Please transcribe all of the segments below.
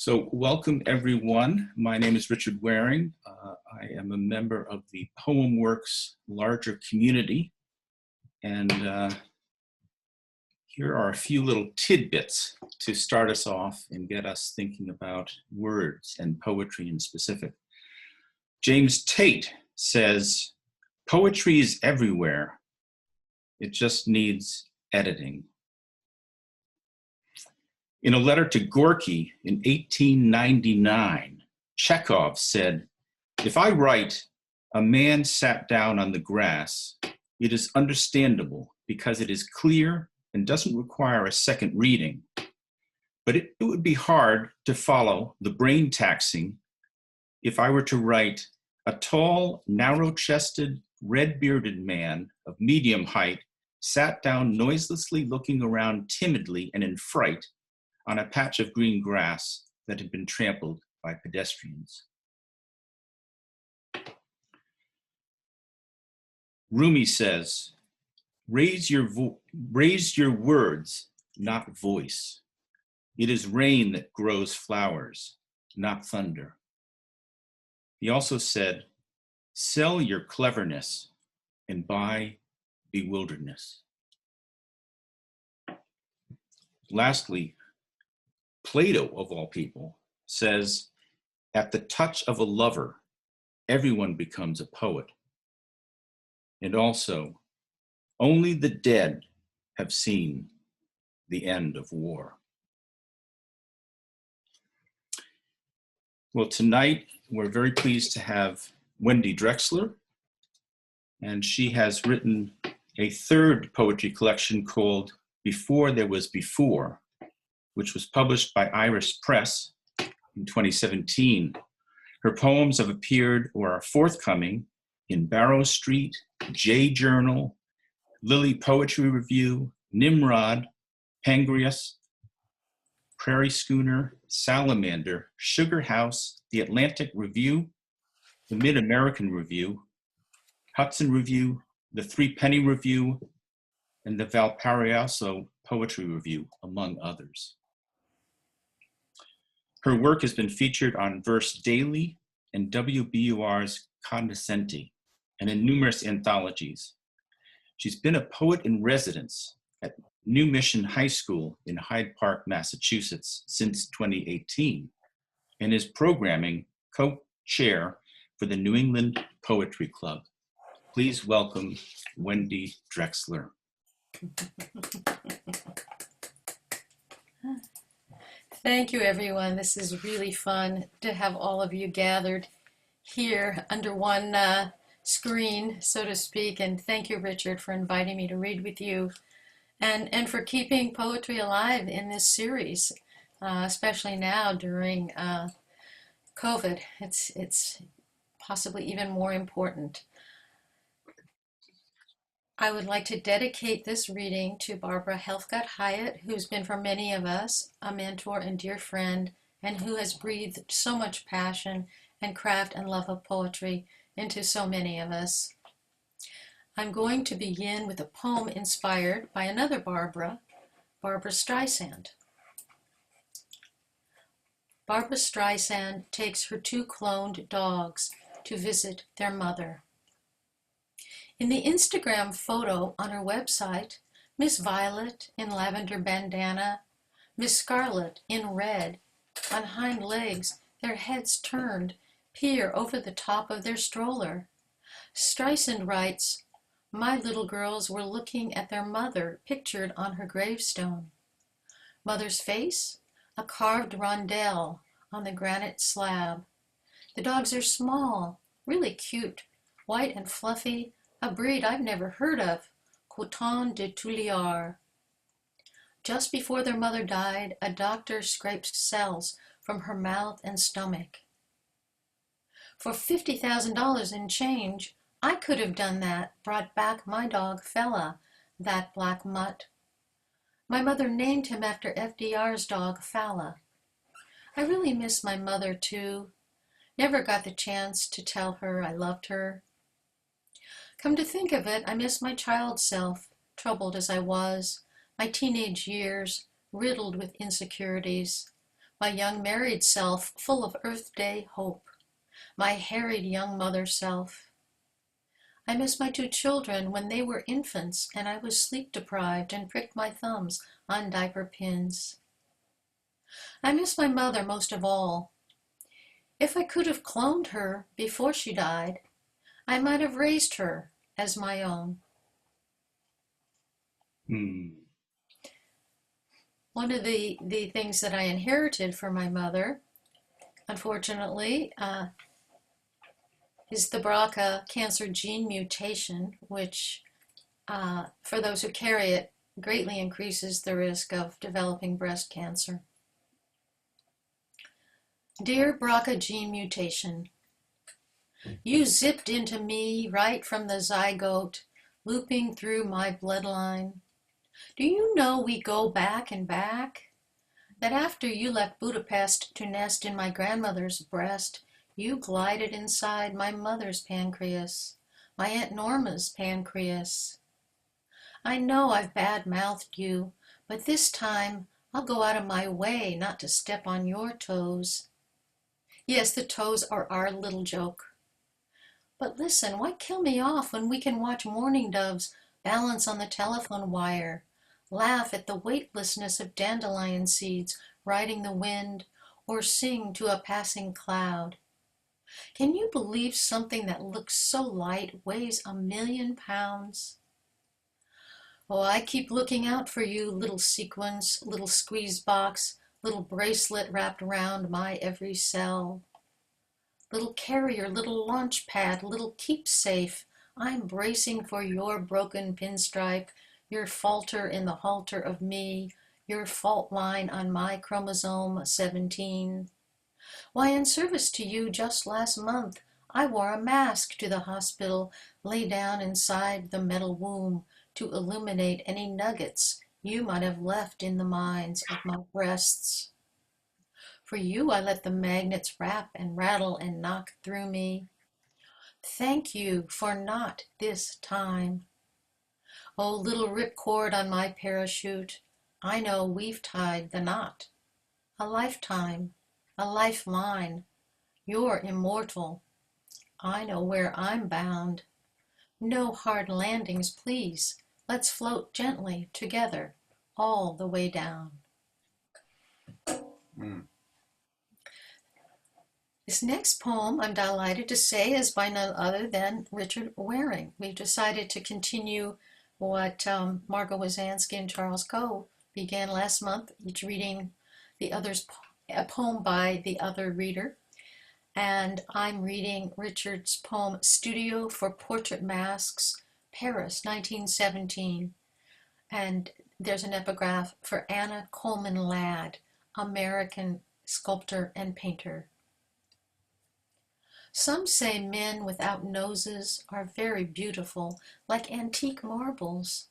So welcome everyone. My name is Richard Waring. I am a member of the PoemWorks larger community. And here are a few little tidbits to start us off and get us thinking about words and poetry in specific. James Tate says, "Poetry is everywhere. It just needs editing." In a letter to Gorky in 1899, Chekhov said, "If I write, a man sat down on the grass, it is understandable because it is clear and doesn't require a second reading. But it would be hard to follow the brain taxing if I were to write, a tall, narrow-chested, red-bearded man of medium height sat down noiselessly looking around timidly and in fright on a patch of green grass that had been trampled by pedestrians." Rumi says, raise your words, not voice. It is rain that grows flowers, not thunder." He also said, "Sell your cleverness and buy bewilderedness." Lastly, Plato, of all people, says, "At the touch of a lover, everyone becomes a poet." And also, "Only the dead have seen the end of war." Well, tonight we're very pleased to have Wendy Drexler, and she has written a third poetry collection called Before There Was Before, which was published by Iris Press in 2017. Her poems have appeared or are forthcoming in Barrow Street, J Journal, Lily Poetry Review, Nimrod, Pangreas, Prairie Schooner, Salamander, Sugar House, The Atlantic Review, the Mid-American Review, Hudson Review, the Three Penny Review, and the Valparaiso Poetry Review, among others. Her work has been featured on Verse Daily and WBUR's Condescenti, and in numerous anthologies. She's been a poet in residence at New Mission High School in Hyde Park, Massachusetts since 2018, and is programming co-chair for the New England Poetry Club. Please welcome Wendy Drexler. Thank you, everyone. This is really fun to have all of you gathered here under one screen, so to speak. And thank you, Richard, for inviting me to read with you and for keeping poetry alive in this series, especially now during COVID. It's possibly even more important. I would like to dedicate this reading to Barbara Helfgott Hyatt, who's been for many of us a mentor and dear friend, and who has breathed so much passion and craft and love of poetry into so many of us. I'm going to begin with a poem inspired by another Barbara, Barbra Streisand. Barbra Streisand takes her two cloned dogs to visit their mother. In the Instagram photo on her website, Miss Violet in lavender bandana, Miss Scarlet in red, on hind legs, their heads turned, peer over the top of their stroller. Streisand writes, "My little girls were looking at their mother pictured on her gravestone. Mother's face, a carved rondelle on the granite slab. The dogs are small, really cute, white and fluffy, a breed I've never heard of, Coton de Tuileries. Just before their mother died, a doctor scraped cells from her mouth and stomach. For $50,000 in change, I could have done that, brought back my dog Fella, that black mutt. My mother named him after FDR's dog Falla. I really miss my mother too. Never got the chance to tell her I loved her. Come to think of it, I miss my child self, troubled as I was, my teenage years riddled with insecurities, My young married self, full of Earth Day hope. My harried young mother self. I miss my two children when they were infants and I was sleep deprived and pricked my thumbs on diaper pins. I miss my mother most of all. If I could have cloned her before she died, I might have raised her as my own. Hmm. One of the things that I inherited from my mother, unfortunately, is the BRCA cancer gene mutation, which, for those who carry it, greatly increases the risk of developing breast cancer. Dear BRCA gene mutation, you zipped into me right from the zygote, looping through my bloodline. Do you know we go back and back? That after you left Budapest to nest in my grandmother's breast, you glided inside my mother's pancreas, my Aunt Norma's pancreas. I know I've bad-mouthed you, but this time I'll go out of my way not to step on your toes. Yes, the toes are our little joke. But listen, why kill me off when we can watch mourning doves balance on the telephone wire, laugh at the weightlessness of dandelion seeds riding the wind, or sing to a passing cloud? Can you believe something that looks so light weighs 1,000,000 pounds? Oh, I keep looking out for you, little sequins, little squeeze box, little bracelet wrapped round my every cell. Little carrier, little launch pad, little keepsafe, I'm bracing for your broken pinstripe, your falter in the halter of me, your fault line on my chromosome 17. Why, in service to you just last month, I wore a mask to the hospital, lay down inside the metal womb to illuminate any nuggets you might have left in the mines of my breasts. For you I let the magnets rap and rattle and knock through me. Thank you for not this time. Oh, little ripcord on my parachute, I know we've tied the knot. A lifetime, a lifeline. You're immortal. I know where I'm bound. No hard landings, please. Let's float gently together all the way down. Mm. This next poem, I'm delighted to say, is by none other than Richard Waring. We've decided to continue what Margot Wazansky and Charles Coe began last month, each reading the other's a poem by the other reader. And I'm reading Richard's poem Studio for Portrait Masks, Paris, 1917. And there's an epigraph for Anna Coleman Ladd, American sculptor and painter. Some say men without noses are very beautiful, like antique marbles.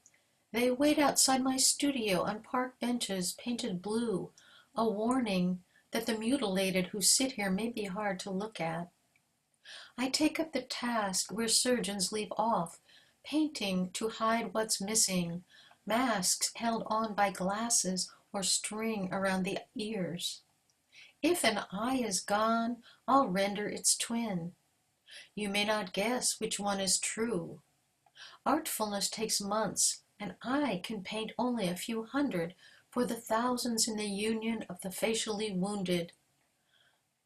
They wait outside my studio on park benches painted blue, a warning that the mutilated who sit here may be hard to look at. I take up the task where surgeons leave off, painting to hide what's missing, masks held on by glasses or string around the ears. If an eye is gone, I'll render its twin. You may not guess which one is true. Artfulness takes months, and I can paint only a few hundred for the thousands in the union of the facially wounded.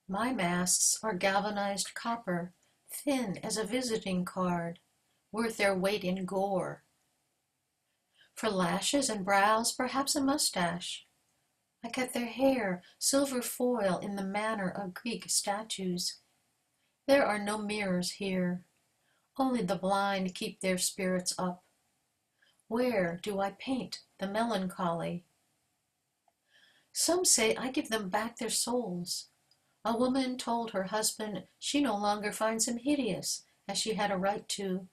My masks are galvanized copper, thin as a visiting card, worth their weight in gore. For lashes and brows, perhaps a mustache. I cut their hair, silver foil in the manner of Greek statues. There are no mirrors here. Only the blind keep their spirits up. Where do I paint the melancholy? Some say I give them back their souls. A woman told her husband she no longer finds him hideous, as she had a right to.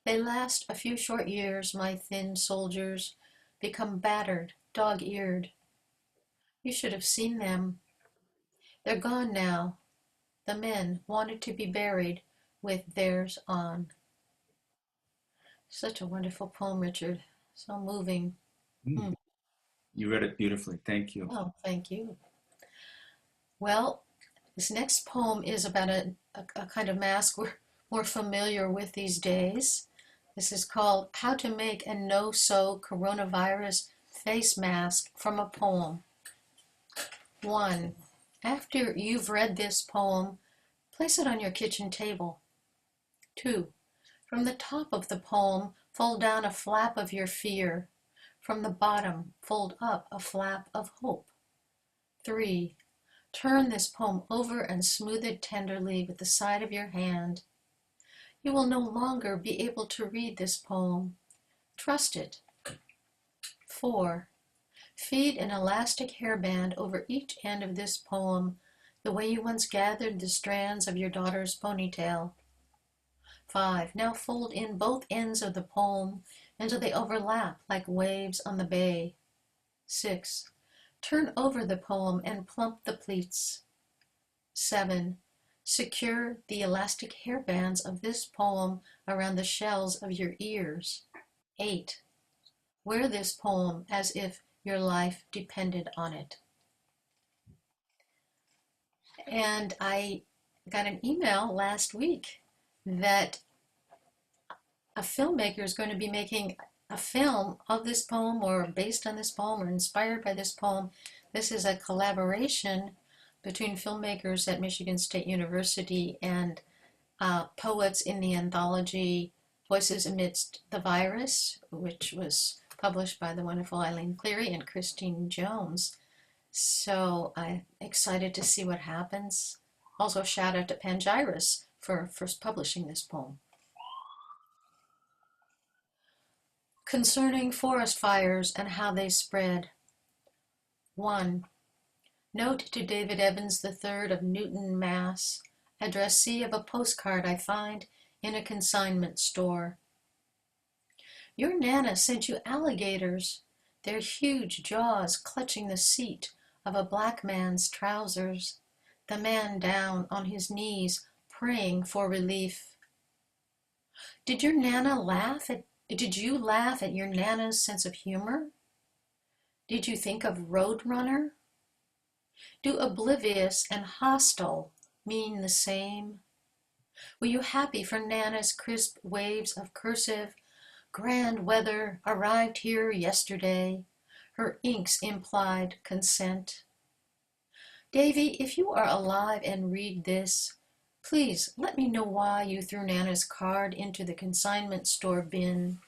They last a few short years, my thin soldiers, become battered, dog-eared. You should have seen them. They're gone now. The men wanted to be buried with theirs on. Such a wonderful poem, Richard. So moving. Mm. Mm. You read it beautifully. Thank you. Oh, thank you. Well, this next poem is about a kind of mask we're more familiar with these days. This is called How to Make a No-Sew Coronavirus Face Mask from a Poem. 1. After you've read this poem, place it on your kitchen table. 2. From the top of the poem, fold down a flap of your fear. From the bottom, fold up a flap of hope. 3. Turn this poem over and smooth it tenderly with the side of your hand. You will no longer be able to read this poem. Trust it. 4. Feed an elastic hairband over each end of this poem, the way you once gathered the strands of your daughter's ponytail. 5. Now fold in both ends of the poem until they overlap like waves on the bay. 6. Turn over the poem and plump the pleats. 7. Secure the elastic hairbands of this poem around the shells of your ears. 8. Wear this poem as if your life depended on it. And I got an email last week that a filmmaker is going to be making a film of this poem or based on this poem or inspired by this poem. This is a collaboration between filmmakers at Michigan State University and poets in the anthology Voices Amidst the Virus, which was published by the wonderful Eileen Cleary and Christine Jones. So I'm excited to see what happens. Also, shout out to Pangyris for first publishing this poem. Concerning forest fires and how they spread. 1. Note to David Evans III of Newton, Mass., addressee of a postcard I find in a consignment store. Your Nana sent you alligators, their huge jaws clutching the seat of a black man's trousers, the man down on his knees praying for relief. Did you laugh at your Nana's sense of humor? Did you think of Roadrunner? Do oblivious and hostile mean the same? Were you happy for Nana's crisp waves of cursive? Grand weather arrived here yesterday. Her inks implied consent. Davy, if you are alive and read this, please let me know why you threw Nana's card into the consignment store bin.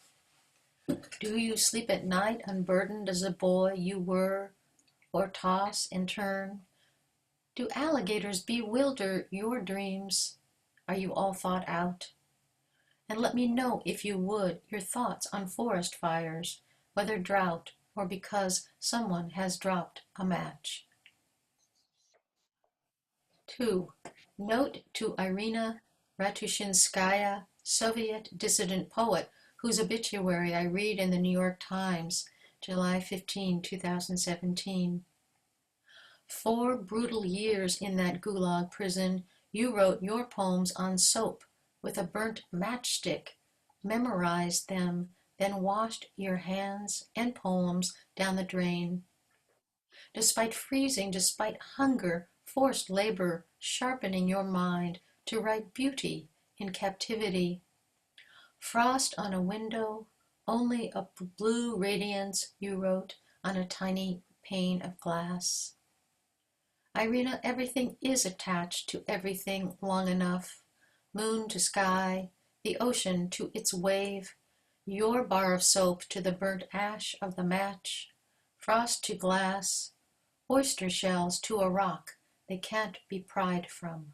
Do you sleep at night unburdened as a boy you were, or toss and turn? Do alligators bewilder your dreams? Are you all thought out? And let me know, if you would, your thoughts on forest fires, whether drought or because someone has dropped a match. 2. Note to Irina Ratushinskaya, Soviet dissident poet, whose obituary I read in the New York Times, July 15, 2017. 4 brutal years in that gulag prison, you wrote your poems on soap with a burnt matchstick, memorized them, then washed your hands and poems down the drain. Despite freezing, despite hunger, forced labor, sharpening your mind to write beauty in captivity. Frost on a window, only a blue radiance, you wrote on a tiny pane of glass. Irina, everything is attached to everything long enough. Moon to sky, the ocean to its wave, your bar of soap to the burnt ash of the match, frost to glass, oyster shells to a rock they can't be pried from.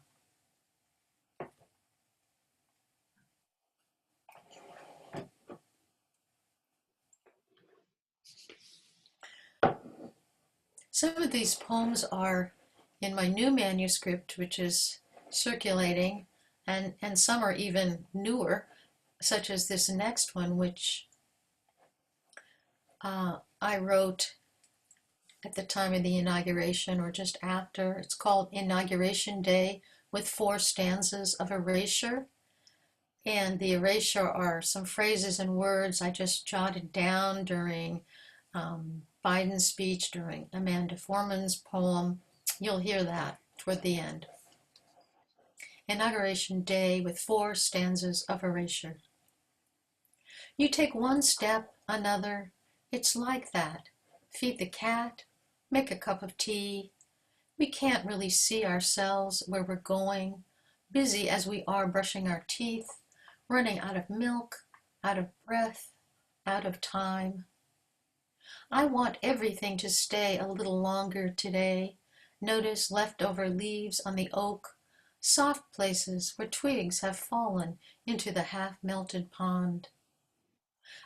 Some of these poems are in my new manuscript, which is circulating, and some are even newer, such as this next one, which I wrote at the time of the inauguration or just after. It's called Inauguration Day, with 4 stanzas of erasure. And the erasure are some phrases and words I just jotted down during Biden's speech, during Amanda Foreman's poem. You'll hear that. toward the end. Inauguration Day with 4 stanzas of erasure. You take one step, another. It's like that. Feed the cat, make a cup of tea. We can't really see ourselves where we're going, busy as we are brushing our teeth, running out of milk, out of breath, out of time. I want everything to stay a little longer today. Notice leftover leaves on the oak, soft places where twigs have fallen into the half-melted pond.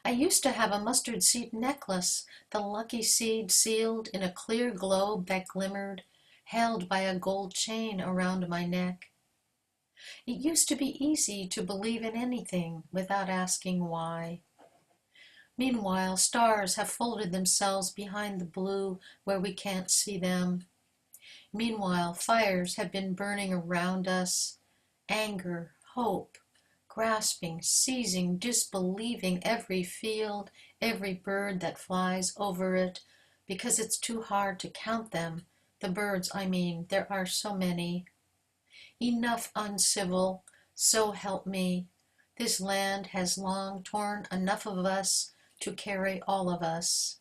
I used to have a mustard seed necklace, the lucky seed sealed in a clear globe that glimmered, held by a gold chain around my neck. It used to be easy to believe in anything without asking why. Meanwhile, stars have folded themselves behind the blue where we can't see them. Meanwhile, fires have been burning around us. Anger, hope, grasping, seizing, disbelieving every field, every bird that flies over it, because it's too hard to count them. The birds, I mean, there are so many. Enough uncivil, so help me. This land has long torn enough of us to carry all of us.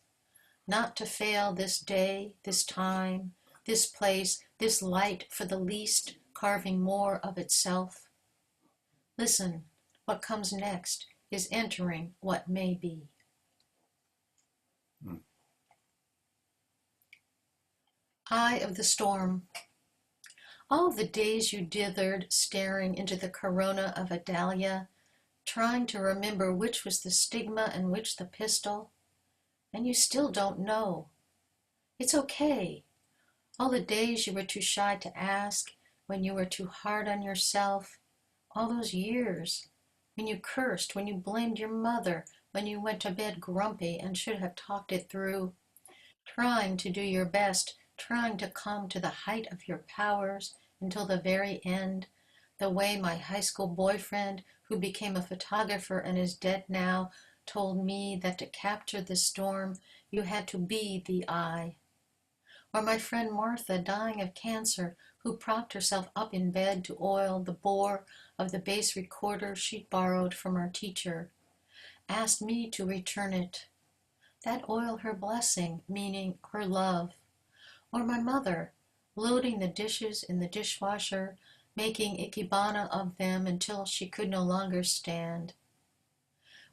Not to fail this day, this time, this place, this light for the least, carving more of itself. Listen, what comes next is entering what may be. Eye of the storm. All the days you dithered, staring into the corona of a dahlia, trying to remember which was the stigma and which the pistil, and you still don't know. It's okay. All the days you were too shy to ask, when you were too hard on yourself, all those years, when you cursed, when you blamed your mother, when you went to bed grumpy and should have talked it through, trying to do your best, trying to come to the height of your powers until the very end, the way my high school boyfriend, who became a photographer and is dead now, told me that to capture the storm, you had to be the eye. Or my friend Martha, dying of cancer, who propped herself up in bed to oil the bore of the bass recorder she'd borrowed from our teacher, asked me to return it. That oil her blessing, meaning her love. Or my mother, loading the dishes in the dishwasher, making ikebana of them until she could no longer stand.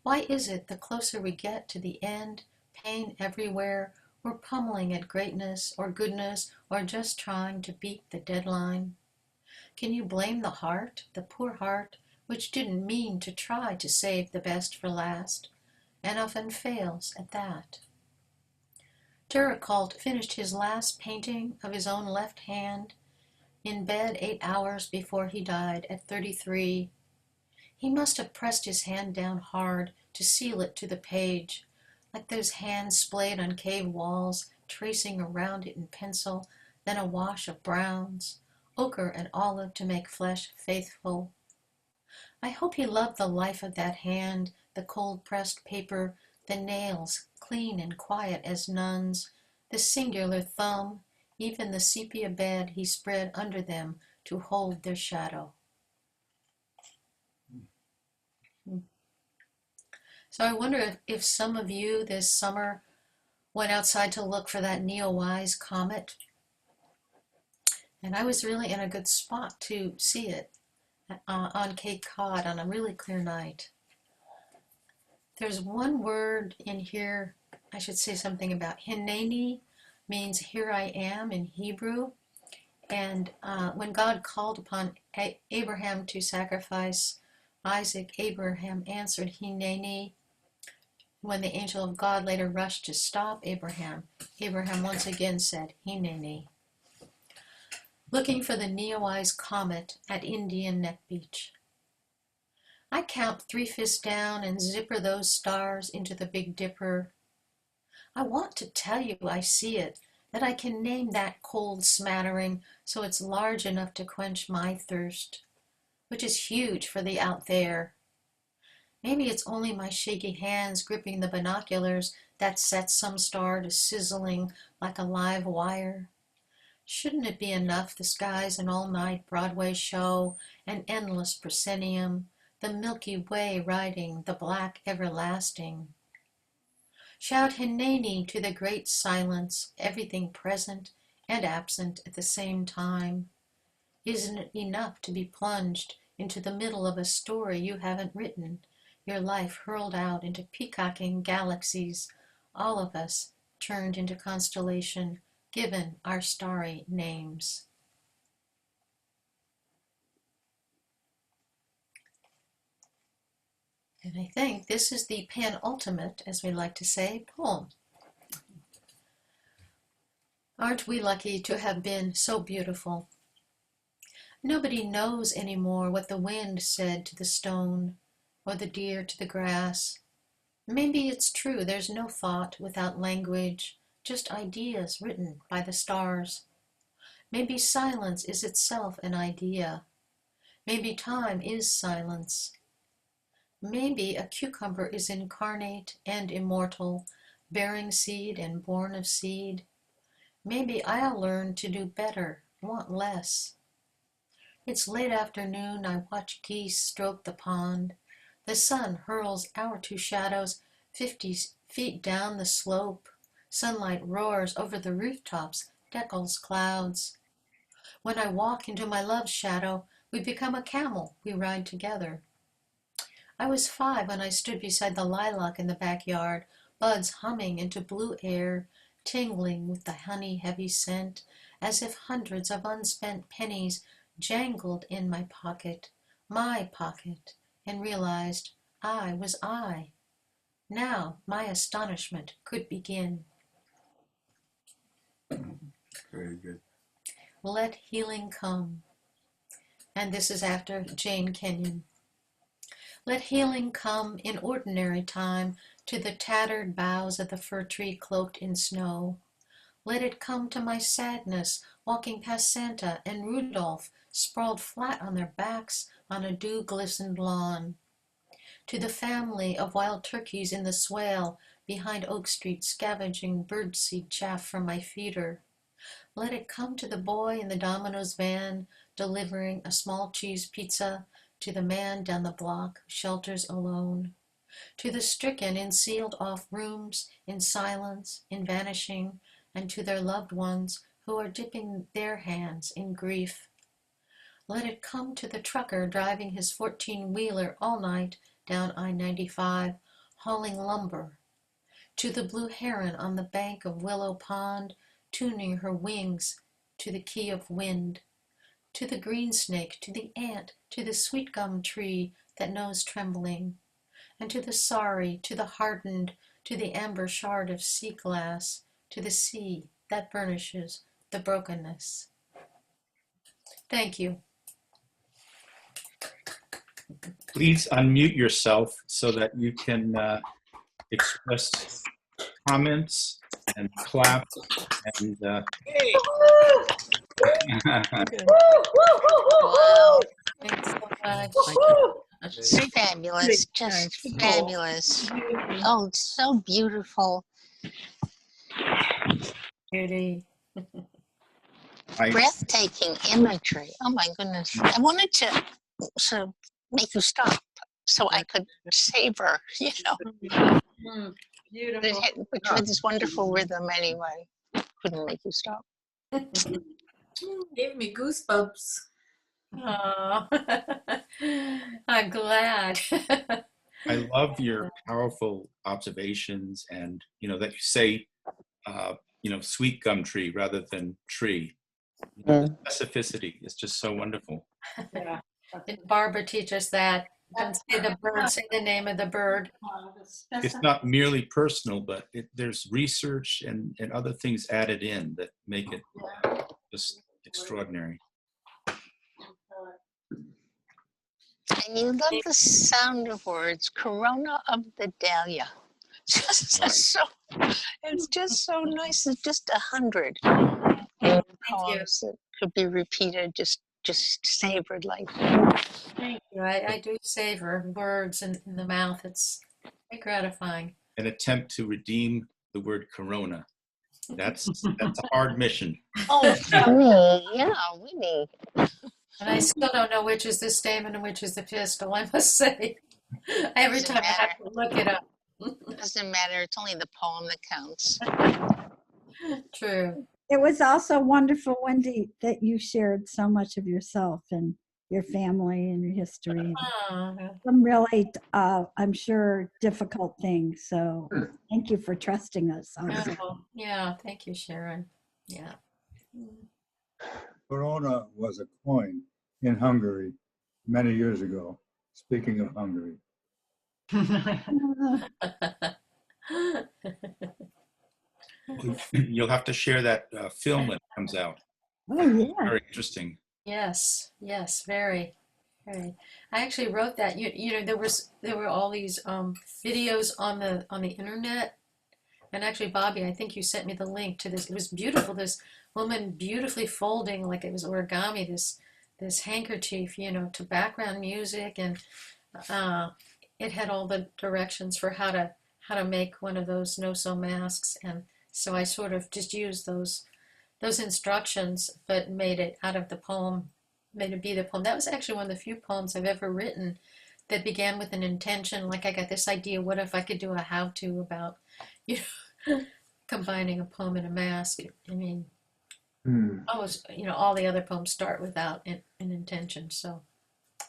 Why is it the closer we get to the end, pain everywhere, we're pummeling at greatness or goodness or just trying to beat the deadline? Can you blame the heart, the poor heart, which didn't mean to try to save the best for last, and often fails at that? Turicult finished his last painting of his own left hand in bed 8 hours before he died at 33. He must have pressed his hand down hard to seal it to the page, like those hands splayed on cave walls, tracing around it in pencil, then a wash of browns, ochre and olive to make flesh faithful. I hope he loved the life of that hand, the cold-pressed paper, the nails, clean and quiet as nuns, the singular thumb, even the sepia bed he spread under them to hold their shadow. So I wonder if some of you this summer went outside to look for that Neowise comet. And I was really in a good spot to see it on Cape Cod on a really clear night. There's one word in here, I should say something about Hineni, means here I am in Hebrew. And when God called upon Abraham to sacrifice Isaac, Abraham answered Hineni. When the angel of God later rushed to stop Abraham, Abraham once again said, Hineni. Looking for the Neowise comet at Indian Neck Beach. I count 3 fists down and zipper those stars into the Big Dipper. I want to tell you I see it, that I can name that cold smattering so it's large enough to quench my thirst, which is huge for the out there. Maybe it's only my shaky hands gripping the binoculars that set some star to sizzling like a live wire. Shouldn't it be enough the sky's an all-night Broadway show, an endless proscenium, the Milky Way riding the black everlasting? Shout Hineni to the great silence, everything present and absent at the same time. Isn't it enough to be plunged into the middle of a story you haven't written, your life hurled out into peacocking galaxies, all of us turned into constellation, given our starry names? And I think this is the penultimate, as we like to say, poem. Aren't we lucky to have been so beautiful? Nobody knows anymore what the wind said to the stone, or the deer to the grass. Maybe it's true there's no thought without language, just ideas written by the stars. Maybe silence is itself an idea. Maybe time is silence. Maybe a cucumber is incarnate and immortal, bearing seed and born of seed. Maybe I'll learn to do better, want less. It's late afternoon, I watch geese stroke the pond. The sun hurls our two shadows 50 feet down the slope. Sunlight roars over the rooftops, deckles clouds. When I walk into my love's shadow, we become a camel, we ride together. I was 5 when I stood beside the lilac in the backyard, buds humming into blue air, tingling with the honey-heavy scent, as if hundreds of unspent pennies jangled in my pocket, and realized I was I. Now my astonishment could begin. Very good. Let healing come. And this is after Jane Kenyon. Let healing come in ordinary time to the tattered boughs of the fir tree cloaked in snow. Let it come to my sadness, walking past Santa and Rudolph, sprawled flat on their backs on a dew-glistened lawn. To the family of wild turkeys in the swale behind Oak Street scavenging birdseed chaff from my feeder. Let it come to the boy in the Domino's van delivering a small cheese pizza to the man down the block who shelters alone. To the stricken in sealed-off rooms, in silence, in vanishing, and to their loved ones who are dipping their hands in grief. Let it come to the trucker driving his 14-wheeler all night down I-95, hauling lumber. To the blue heron on the bank of Willow Pond, tuning her wings to the key of wind. To the green snake, to the ant, to the sweet gum tree that knows trembling. And to the sorry, to the hardened, to the amber shard of sea glass, to the sea that burnishes the brokenness. Thank you. Please unmute yourself so that you can express comments and clap and Wow, Thanks so much. it's fabulous, just fabulous. Oh, it's so beautiful. Beauty. Breathtaking imagery. Oh my goodness. I wanted to make you stop so I could savor, Beautiful. But you had this wonderful rhythm anyway. Couldn't make you stop. Gave me goosebumps. Oh, I'm glad. I love your powerful observations and, that you say, sweet gum tree rather than tree. The specificity is just so wonderful. Yeah. Did Barbara teach us that? Don't say the bird, say the name of the bird. It's not merely personal, but there's research and other things added in that make it just extraordinary. And you love the sound of words. Corona of the Dahlia. It's just so nice. It's just 100 poems that could be repeated, just savored like that. Thank you. I do savor words in the mouth. It's quite gratifying. An attempt to redeem the word corona. That's a hard mission. Oh, for me, yeah, Winnie. And I still don't know which is the stamen and which is the pistil, I must say. Every Doesn't time I have matter. to look it up. Doesn't matter. It's only the poem that counts. True. It was also wonderful, Wendy, that you shared so much of yourself and your family and your history. Ah, Some really, I'm sure, difficult things. So thank you for trusting us also. oh, yeah, thank you, Sharon. Yeah. Corona was a coin in Hungary many years ago. Speaking of Hungary. You'll have to share that film when it comes out. Oh, yeah. Very interesting. Yes, yes, very, very. I actually wrote that. You know, there were all these videos on the internet, and actually, Bobby, I think you sent me the link to this. It was beautiful. This woman beautifully folding like it was origami. This handkerchief, you know, to background music, and it had all the directions for how to make one of those no-sew masks, and so I sort of just used those instructions, but made it out of the poem, made it be the poem. That was actually one of the few poems I've ever written that began with an intention. Like I got this idea, what if I could do a how-to about, you know, combining a poem and a mask? I mean, almost, you know, all the other poems start without an intention, so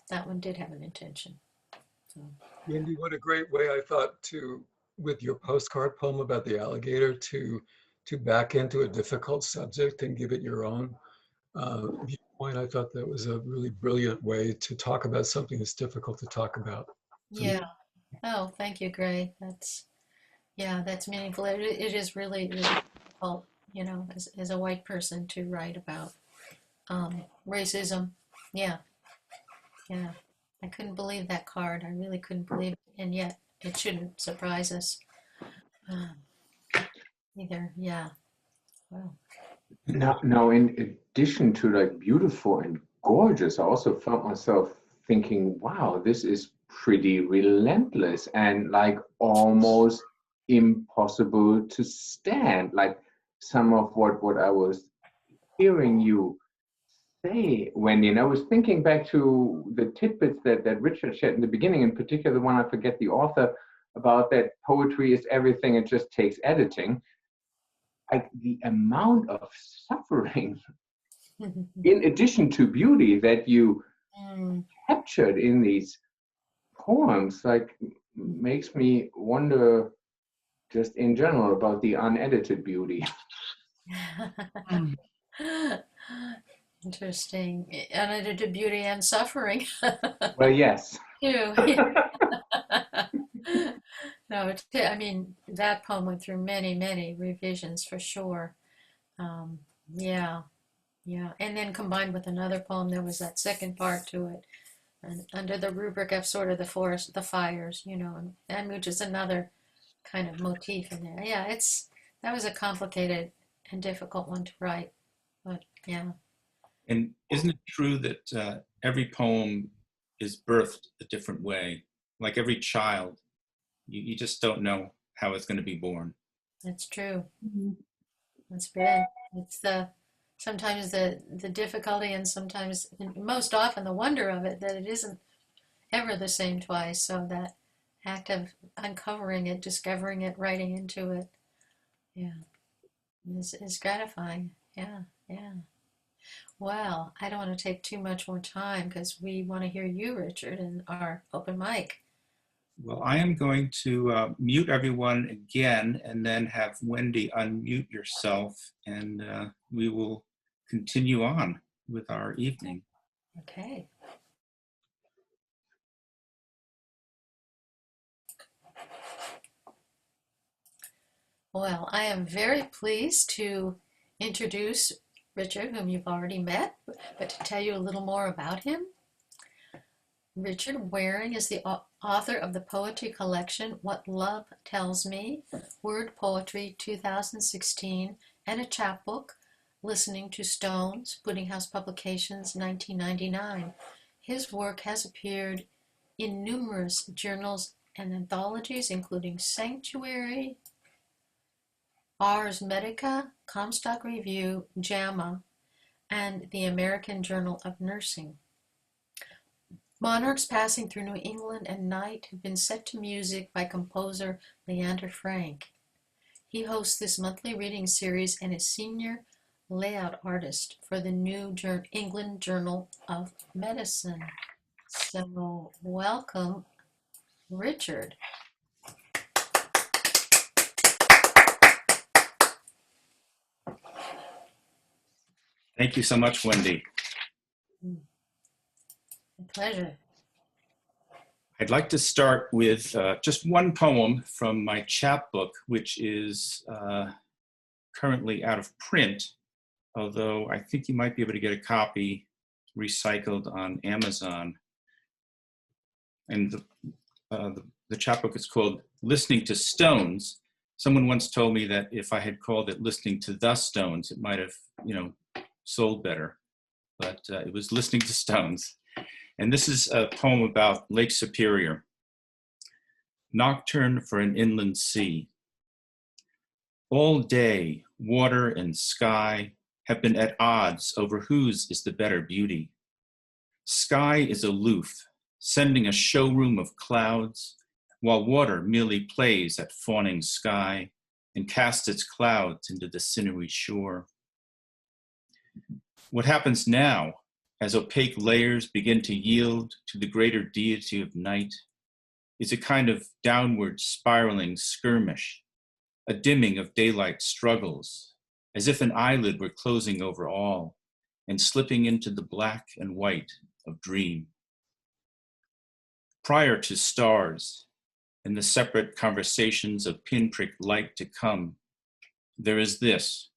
that one did have an intention. So. Wendy, what a great way I thought to, with your postcard poem about the alligator, to back into a difficult subject and give it your own viewpoint. I thought that was a really brilliant way to talk about something that's difficult to talk about. Yeah. Oh, thank you, Gray. That's meaningful. It is really, really difficult, you know, as a white person to write about racism. Yeah. Yeah. I couldn't believe that card. I really couldn't believe it. And yet it shouldn't surprise us either. Yeah. Wow. Now, in addition to like beautiful and gorgeous, I also found myself thinking, wow, this is pretty relentless and like almost impossible to stand. Like some of what I was hearing you say, Wendy, and I was thinking back to the tidbits that Richard shared in the beginning, in particular the one, I forget the author, about that poetry is everything, it just takes editing. Like the amount of suffering in addition to beauty that you captured in these poems, like makes me wonder just in general about the unedited beauty. Interesting. Unedited beauty and suffering. Well, yes. Too. No, I mean, that poem went through many, many revisions for sure. Yeah, yeah. And then combined with another poem, there was that second part to it. And under the rubric of sort of the forest, the fires, you know, and which is another kind of motif in there. Yeah, that was a complicated and difficult one to write, but yeah. And isn't it true that every poem is birthed a different way? Like every child, you just don't know how it's going to be born. That's true. That's bad. It's sometimes the difficulty and sometimes, and most often, the wonder of it that it isn't ever the same twice. So that act of uncovering it, discovering it, writing into it, yeah, is gratifying. Yeah, yeah. Well, I don't want to take too much more time because we want to hear you, Richard, in our open mic. Well, I am going to mute everyone again and then have Wendy unmute yourself, and we will continue on with our evening. Okay. Well, I am very pleased to introduce Richard, whom you've already met, but to tell you a little more about him. Richard Waring is the author of the poetry collection What Love Tells Me, Word Poetry 2016, and a chapbook, Listening to Stones, Pudding House Publications, 1999. His work has appeared in numerous journals and anthologies, including Sanctuary, Ars Medica, Comstock Review, JAMA, and the American Journal of Nursing. Monarchs Passing Through New England and Night have been set to music by composer Leander Frank. He hosts this monthly reading series and is senior layout artist for the New England Journal of Medicine. So welcome, Richard. Thank you so much, Wendy. A pleasure. I'd like to start with just one poem from my chapbook, which is currently out of print, although I think you might be able to get a copy recycled on Amazon. And the chapbook is called Listening to Stones. Someone once told me that if I had called it Listening to the Stones, it might have, sold better. But it was Listening to Stones. And this is a poem about Lake Superior. Nocturne for an Inland Sea. All day, water and sky have been at odds over whose is the better beauty. Sky is aloof, sending a showroom of clouds, while water merely plays at fawning sky and casts its clouds into the sinewy shore. What happens now, as opaque layers begin to yield to the greater deity of night, is a kind of downward spiraling skirmish, a dimming of daylight struggles, as if an eyelid were closing over all and slipping into the black and white of dream. Prior to stars and the separate conversations of pinprick light to come, there is this,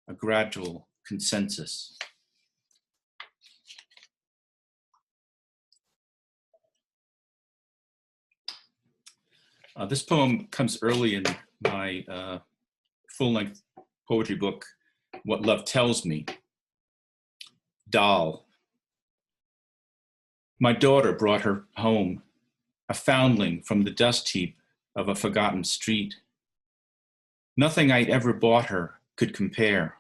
a gradual consensus. This poem comes early in my full-length poetry book, What Love Tells Me. Doll. My daughter brought her home, a foundling from the dust heap of a forgotten street. Nothing I'd ever bought her could compare.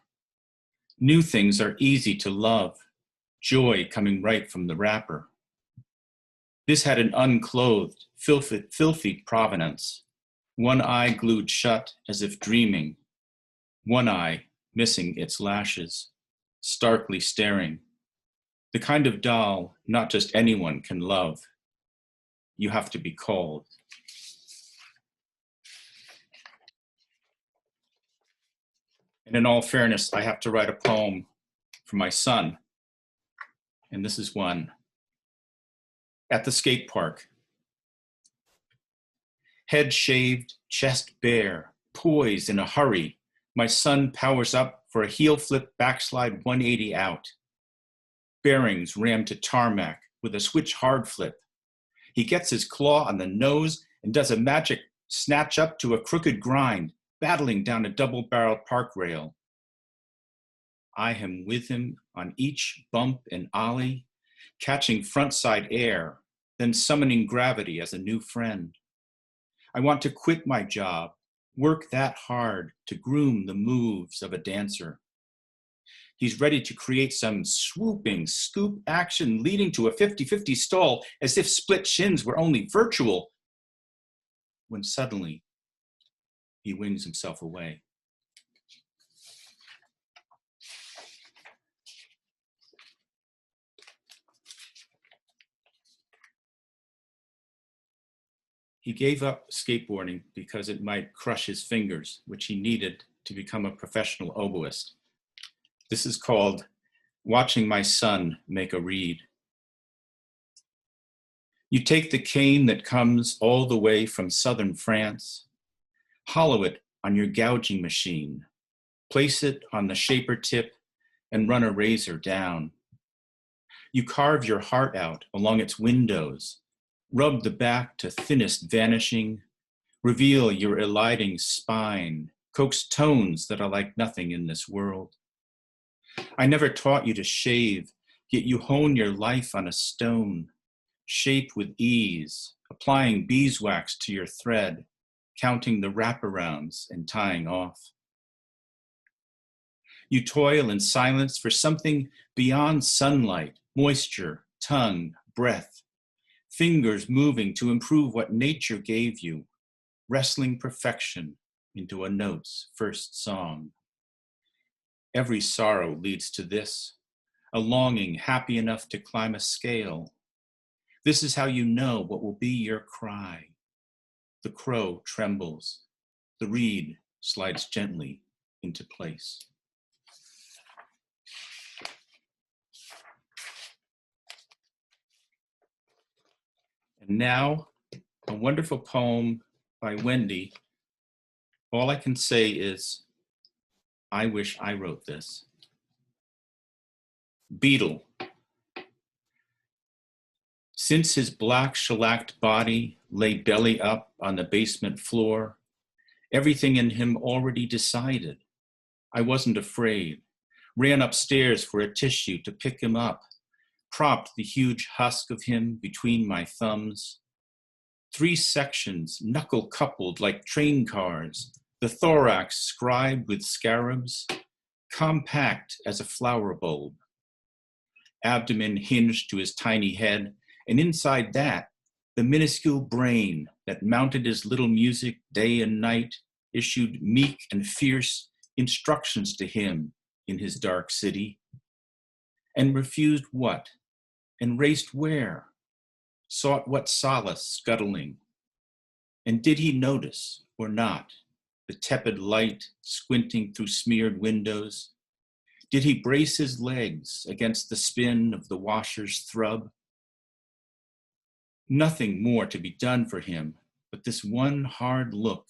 New things are easy to love, joy coming right from the wrapper. This had an unclothed, filthy provenance, one eye glued shut as if dreaming, one eye missing its lashes, starkly staring. The kind of doll not just anyone can love. You have to be called. And in all fairness, I have to write a poem for my son. And this is one. At the skate park. Head shaved, chest bare, poised in a hurry, my son powers up for a heel flip backslide 180 out. Bearings rammed to tarmac with a switch hard flip. He gets his claw on the nose and does a magic snatch up to a crooked grind, battling down a double-barreled park rail. I am with him on each bump and ollie, catching frontside air, then summoning gravity as a new friend. I want to quit my job, work that hard to groom the moves of a dancer. He's ready to create some swooping scoop action leading to a 50-50 stall as if split shins were only virtual, when suddenly he wings himself away. He gave up skateboarding because it might crush his fingers, which he needed to become a professional oboist. This is called Watching My Son Make a Reed. You take the cane that comes all the way from southern France, hollow it on your gouging machine, place it on the shaper tip, and run a razor down. You carve your heart out along its windows, rub the back to thinnest vanishing, reveal your eliding spine, coax tones that are like nothing in this world. I never taught you to shave, yet you hone your life on a stone, shape with ease, applying beeswax to your thread, counting the wraparounds and tying off. You toil in silence for something beyond sunlight, moisture, tongue, breath, fingers moving to improve what nature gave you, wrestling perfection into a note's first song. Every sorrow leads to this, a longing happy enough to climb a scale. This is how you know what will be your cry. The crow trembles. The reed slides gently into place. And now, a wonderful poem by Wendy. All I can say is, I wish I wrote this. Beetle. Since his black shellacked body lay belly up on the basement floor, everything in him already decided. I wasn't afraid. Ran upstairs for a tissue to pick him up, propped the huge husk of him between my thumbs. 3 sections, knuckle coupled like train cars, the thorax scribed with scarabs, compact as a flower bulb. Abdomen hinged to his tiny head, and inside that, the minuscule brain that mounted his little music day and night issued meek and fierce instructions to him in his dark city. And refused what? And raced where? Sought what solace scuttling? And did he notice or not the tepid light squinting through smeared windows? Did he brace his legs against the spin of the washer's thrub? Nothing more to be done for him but this one hard look,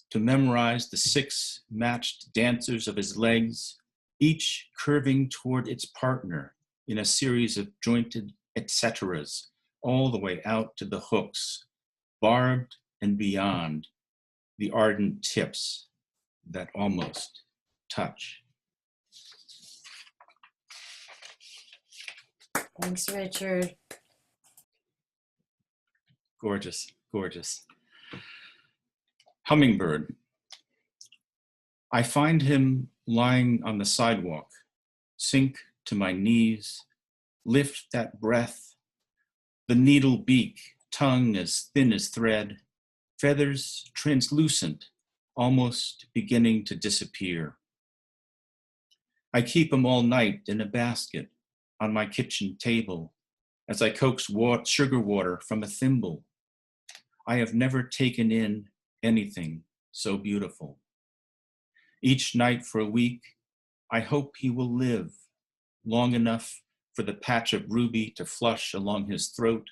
to memorize the 6 matched dancers of his legs, each curving toward its partner in a series of jointed et ceteras, all the way out to the hooks, barbed and beyond, the ardent tips that almost touch. Thanks, Richard. Gorgeous, gorgeous. Hummingbird. I find him lying on the sidewalk, sink to my knees, lift that breath, the needle beak, tongue as thin as thread, feathers translucent, almost beginning to disappear. I keep him all night in a basket on my kitchen table as I coax sugar water from a thimble. I have never taken in anything so beautiful. Each night for a week, I hope he will live long enough for the patch of ruby to flush along his throat,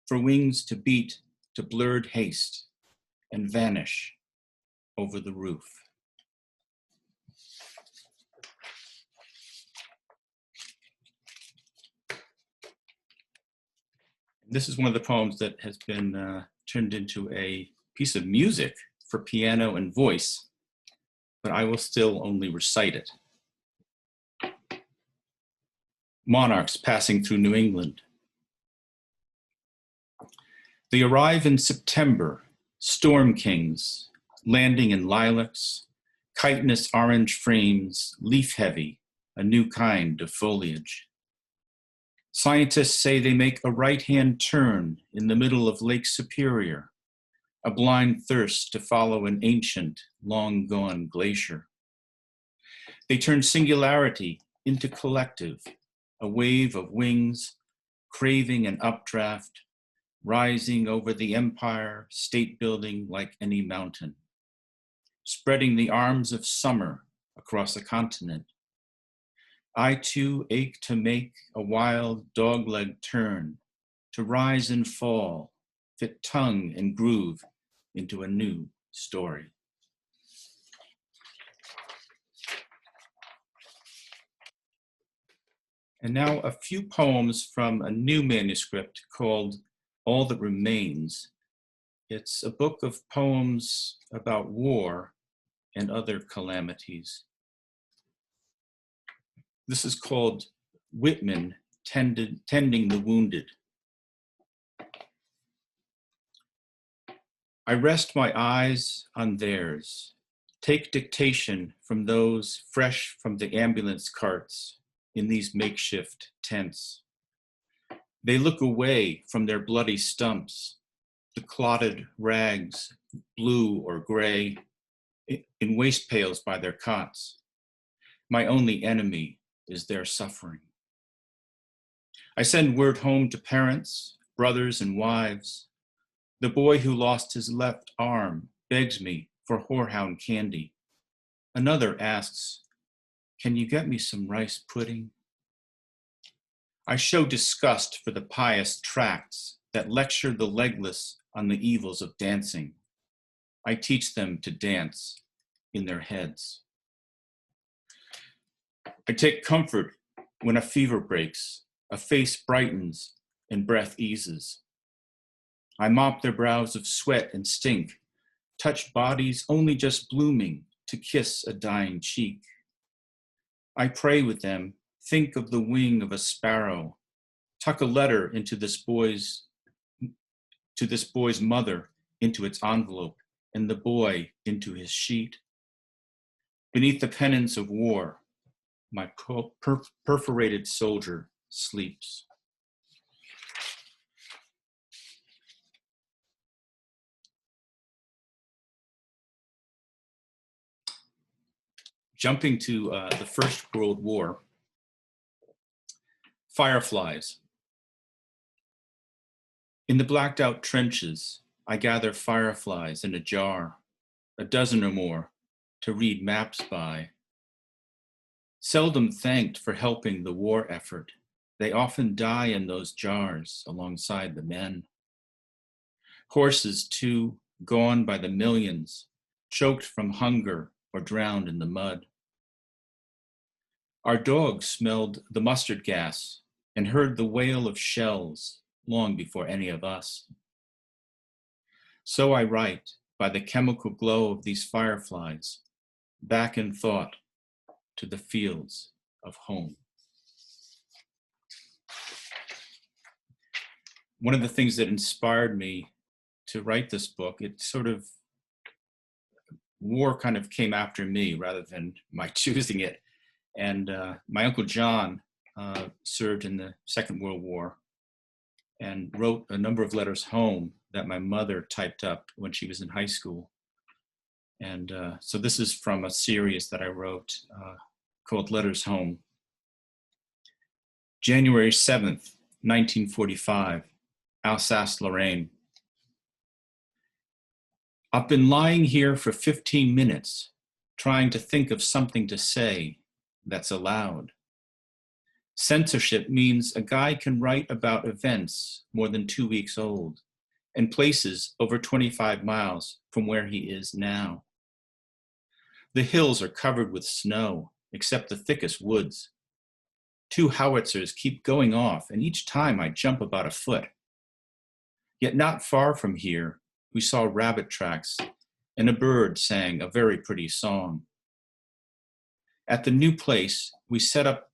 for wings to beat to blurred haste and vanish over the roof. This is one of the poems that has been turned into a piece of music for piano and voice, but I will still only recite it. Monarchs passing through New England. They arrive in September, storm kings, landing in lilacs, chitinous orange frames, leaf heavy, a new kind of foliage. Scientists say they make a right-hand turn in the middle of Lake Superior, a blind thirst to follow an ancient, long-gone glacier. They turn singularity into collective, a wave of wings, craving an updraft, rising over the empire, state building like any mountain, spreading the arms of summer across a continent. I too ache to make a wild dogleg turn, to rise and fall, fit tongue and groove into a new story. And now a few poems from a new manuscript called All That Remains. It's a book of poems about war and other calamities. This is called Whitman Tending the Wounded. I rest my eyes on theirs, take dictation from those fresh from the ambulance carts in these makeshift tents. They look away from their bloody stumps, the clotted rags, blue or gray, in waste pails by their cots. My only enemy is their suffering. I send word home to parents, brothers, and wives. The boy who lost his left arm begs me for horehound candy. Another asks, "Can you get me some rice pudding?" I show disgust for the pious tracts that lecture the legless on the evils of dancing. I teach them to dance in their heads. I take comfort when a fever breaks, a face brightens, and breath eases. I mop their brows of sweat and stink, touch bodies only just blooming to kiss a dying cheek. I pray with them, think of the wing of a sparrow, tuck a letter into this boy's mother into its envelope, and the boy into his sheet. Beneath the pennants of war, my perforated soldier sleeps. Jumping to the First World War, fireflies. In the blacked out trenches, I gather fireflies in a jar, a dozen or more, to read maps by. Seldom thanked for helping the war effort, they often die in those jars alongside the men. Horses, too, gone by the millions, choked from hunger or drowned in the mud. Our dogs smelled the mustard gas and heard the wail of shells long before any of us. So I write, by the chemical glow of these fireflies, back in thought to the fields of home. One of the things that inspired me to write this book, it sort of, war kind of came after me rather than my choosing it. And my Uncle John served in the Second World War and wrote a number of letters home that my mother typed up when she was in high school. And so this is from a series that I wrote called Letters Home. January 7th, 1945, Alsace-Lorraine. I've been lying here for 15 minutes, trying to think of something to say that's allowed. Censorship means a guy can write about events more than 2 weeks old and places over 25 miles from where he is now. The hills are covered with snow, except the thickest woods. 2 howitzers keep going off, and each time I jump about a foot. Yet not far from here, we saw rabbit tracks, and a bird sang a very pretty song. At the new place, we set up,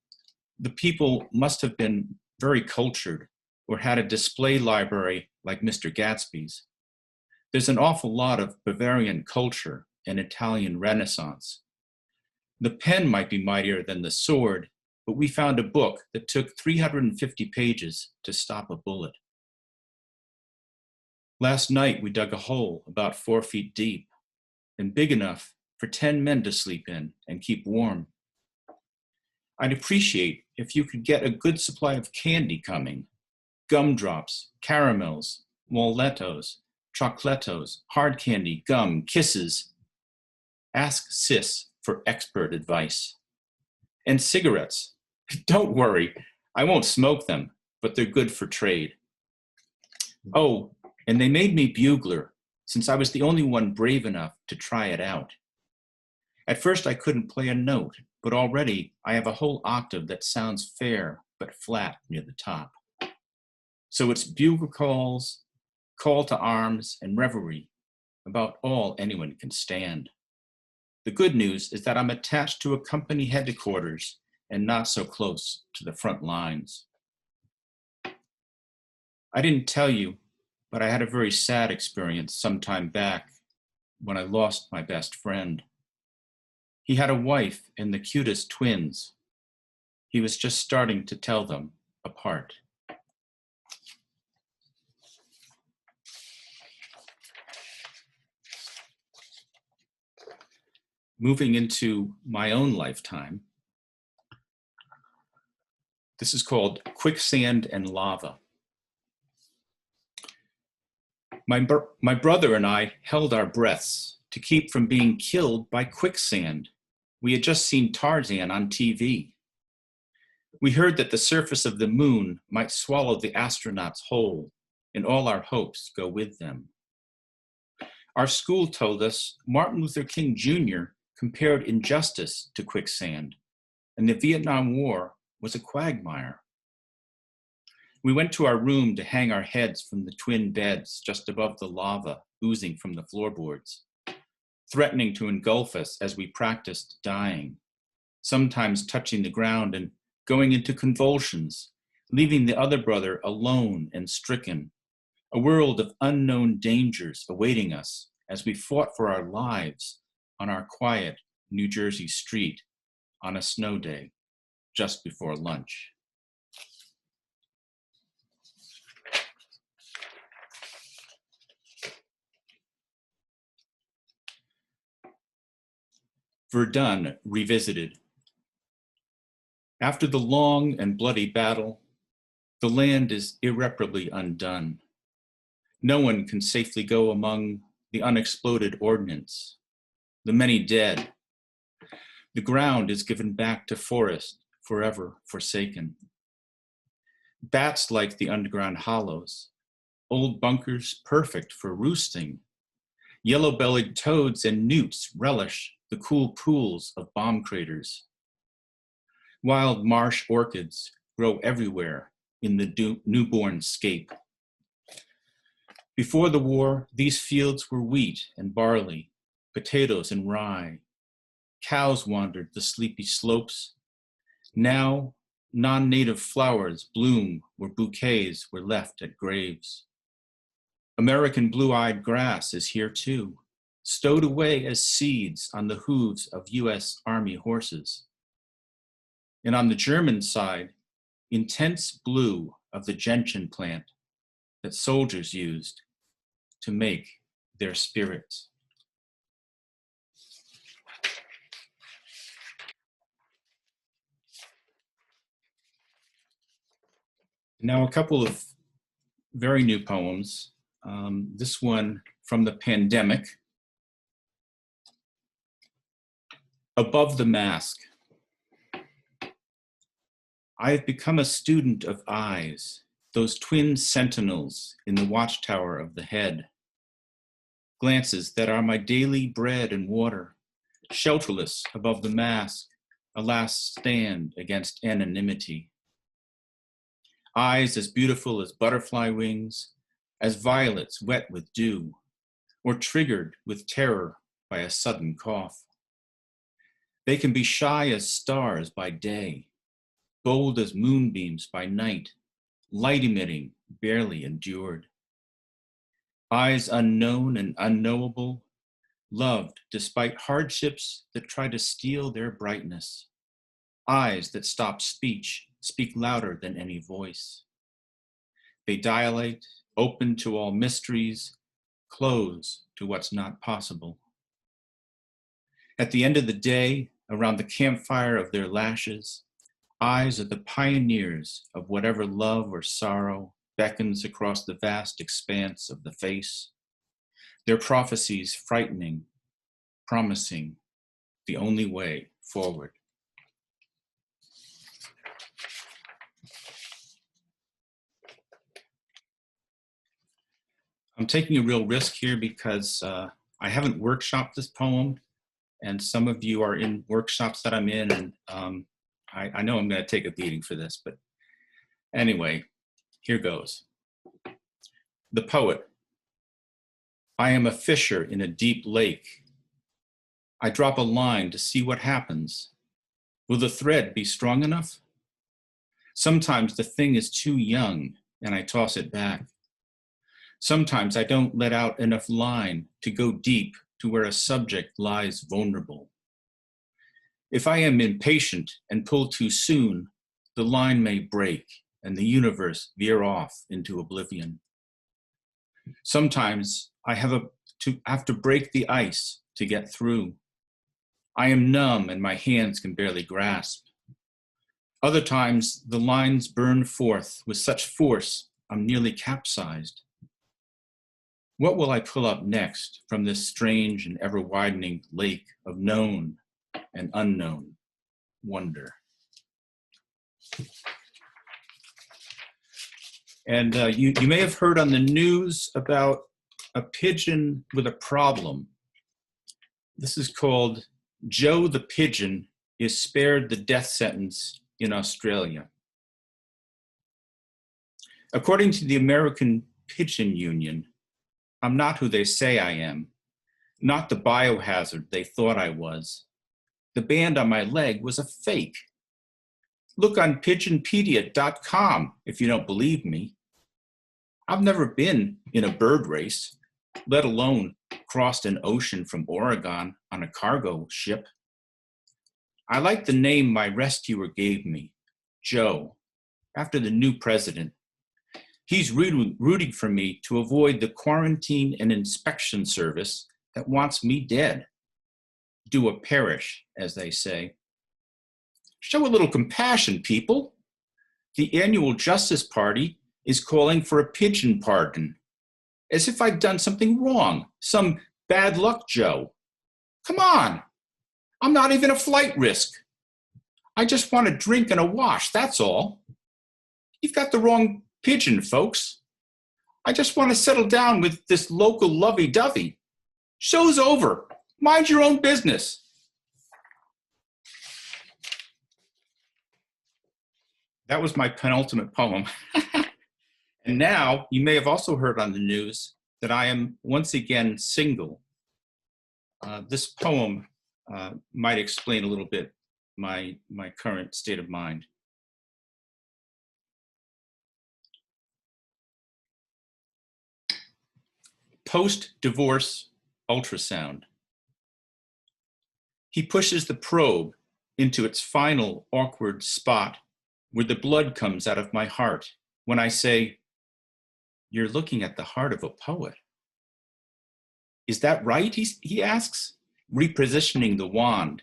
the people must have been very cultured or had a display library like Mr. Gatsby's. There's an awful lot of Bavarian culture and Italian Renaissance. The pen might be mightier than the sword, but we found a book that took 350 pages to stop a bullet. Last night, we dug a hole about 4 feet deep and big enough for 10 men to sleep in and keep warm. I'd appreciate if you could get a good supply of candy coming. Gumdrops, caramels, molettos, chocolatos, hard candy, gum, kisses. Ask Sis for expert advice. And cigarettes. Don't worry, I won't smoke them, but they're good for trade. Oh, and they made me bugler, since I was the only one brave enough to try it out. At first I couldn't play a note, but already I have a whole octave that sounds fair but flat near the top. So it's bugle calls, call to arms, and revelry, about all anyone can stand. The good news is that I'm attached to a company headquarters and not so close to the front lines. I didn't tell you, but I had a very sad experience some time back when I lost my best friend. He had a wife and the cutest twins. He was just starting to tell them apart. Moving into my own lifetime, this is called Quicksand and Lava. My brother and I held our breaths to keep from being killed by quicksand. We had just seen Tarzan on TV. We heard that the surface of the moon might swallow the astronauts whole, and all our hopes go with them. Our school told us Martin Luther King Jr. compared injustice to quicksand, and the Vietnam War was a quagmire. We went to our room to hang our heads from the twin beds just above the lava oozing from the floorboards, threatening to engulf us as we practiced dying, sometimes touching the ground and going into convulsions, leaving the other brother alone and stricken, a world of unknown dangers awaiting us as we fought for our lives on our quiet New Jersey street on a snow day just before lunch. Verdun revisited. After the long and bloody battle, the land is irreparably undone. No one can safely go among the unexploded ordnance, the many dead. The ground is given back to forest, forever forsaken. Bats like the underground hollows, old bunkers perfect for roosting. Yellow-bellied toads and newts relish the cool pools of bomb craters. Wild marsh orchids grow everywhere in the newborn scape. Before the war, these fields were wheat and barley, potatoes and rye. Cows wandered the sleepy slopes. Now, non-native flowers bloom where bouquets were left at graves. American blue-eyed grass is here too, stowed away as seeds on the hooves of US Army horses. And on the German side, intense blue of the gentian plant that soldiers used to make their spirits. Now a couple of very new poems. This one from the pandemic. Above the mask. I have become a student of eyes, those twin sentinels in the watchtower of the head. Glances that are my daily bread and water, shelterless above the mask, a last stand against anonymity. Eyes as beautiful as butterfly wings, as violets wet with dew, or triggered with terror by a sudden cough. They can be shy as stars by day, bold as moonbeams by night, light emitting, barely endured. Eyes unknown and unknowable, loved despite hardships that try to steal their brightness. Eyes that stop speech, speak louder than any voice. They dilate, open to all mysteries, close to what's not possible. At the end of the day, around the campfire of their lashes, eyes are the pioneers of whatever love or sorrow beckons across the vast expanse of the face. Their prophecies frightening, promising the only way forward. I'm taking a real risk here because I haven't workshopped this poem, and some of you are in workshops that I'm in, and I know I'm going to take a beating for this, but anyway, here goes. The poet. I am a fisher in a deep lake. I drop a line to see what happens. Will the thread be strong enough? Sometimes the thing is too young and I toss it back. Sometimes I don't let out enough line to go deep to where a subject lies vulnerable. If I am impatient and pull too soon, the line may break and the universe veer off into oblivion. Sometimes I have to break the ice to get through. I am numb and my hands can barely grasp. Other times the lines burn forth with such force I'm nearly capsized. What will I pull up next from this strange and ever-widening lake of known and unknown wonder? And you may have heard on the news about a pigeon with a problem. This is called Joe the Pigeon is spared the death sentence in Australia. According to the American Pigeon Union, I'm not who they say I am, not the biohazard they thought I was. The band on my leg was a fake. Look on pigeonpedia.com if you don't believe me. I've never been in a bird race, let alone crossed an ocean from Oregon on a cargo ship. I like the name my rescuer gave me, Joe, after the new president. He's rooting for me to avoid the quarantine and inspection service that wants me dead. Do a perish, as they say. Show a little compassion, people. The annual Justice Party is calling for a pigeon pardon, as if I'd done something wrong, some bad luck Joe. Come on, I'm not even a flight risk. I just want a drink and a wash, that's all. You've got the wrong pigeon, folks. I just want to settle down with this local lovey-dovey. Show's over. Mind your own business. That was my penultimate poem. And now, you may have also heard on the news that I am once again single. This poem might explain a little bit my current state of mind. Post-divorce ultrasound. He pushes the probe into its final awkward spot where the blood comes out of my heart when I say, "You're looking at the heart of a poet." "Is that right?" he asks, repositioning the wand.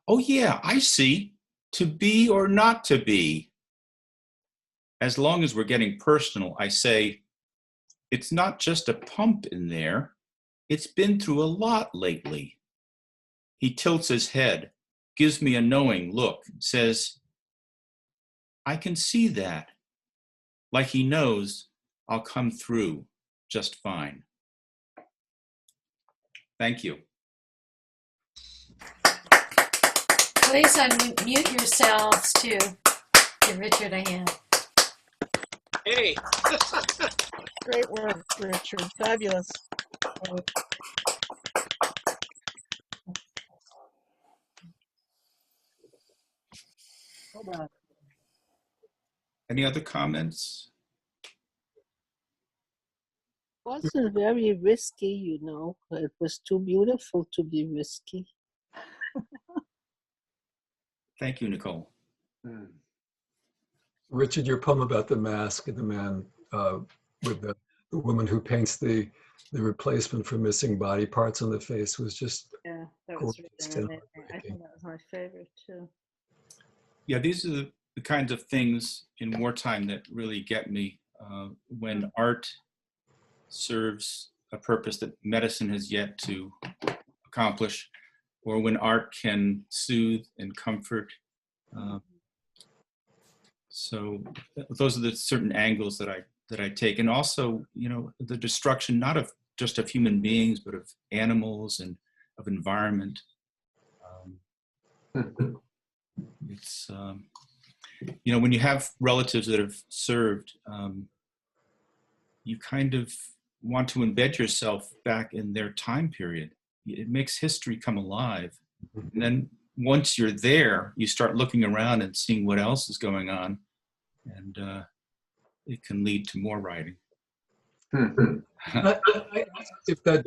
"Oh yeah, I see. To be or not to be." As long as we're getting personal, I say, "It's not just a pump in there. It's been through a lot lately." He tilts his head, gives me a knowing look, says, "I can see that." Like he knows I'll come through just fine. Thank you. Please unmute yourselves to give Richard a hand. Hey, Great work, Richard. Fabulous. Hold on. Any other comments? Wasn't very risky, you know. It was too beautiful to be risky. Thank you, Nicole. Richard, your poem about the mask and the man with the woman who paints the replacement for missing body parts on the face was just Yeah, that was gorgeous really and amazing. I think that was my favorite too. Yeah, these are the kinds of things in wartime that really get me. When art serves a purpose that medicine has yet to accomplish, or when art can soothe and comfort. So those are the certain angles that I take. And also, you know, the destruction, not of just of human beings, but of animals and of environment. It's, you know, when you have relatives that have served, you kind of want to embed yourself back in their time period. It makes history come alive. And then once you're there, you start looking around and seeing what else is going on. And it can lead to more writing. I asked if that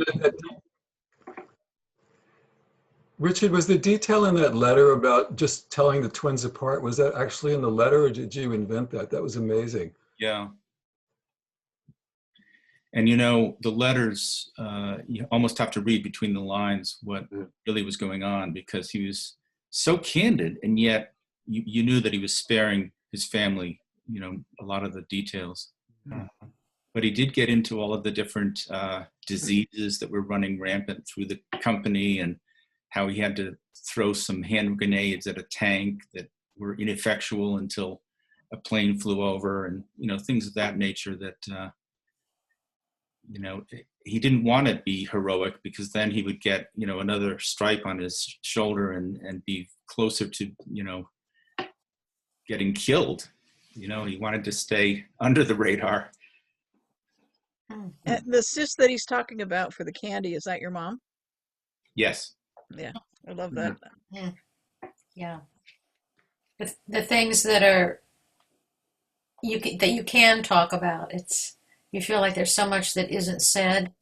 Richard, was the detail in that letter about just telling the twins apart, was that actually in the letter or did you invent that? That was amazing. Yeah. And you know, the letters, you almost have to read between the lines what really was going on, because he was so candid, and yet you knew that he was sparing his family, you know, a lot of the details. But he did get into all of the different diseases that were running rampant through the company, and how he had to throw some hand grenades at a tank that were ineffectual until a plane flew over, and, you know, things of that nature that, you know, he didn't want to be heroic, because then he would get, you know, another stripe on his shoulder and be closer to, you know, getting killed. You know, he wanted to stay under the radar. The sis that he's talking about for the candy, is that your mom? Yes. Yeah, I love that. Yeah. The things that are that you can talk about. It's, you feel like there's so much that isn't said,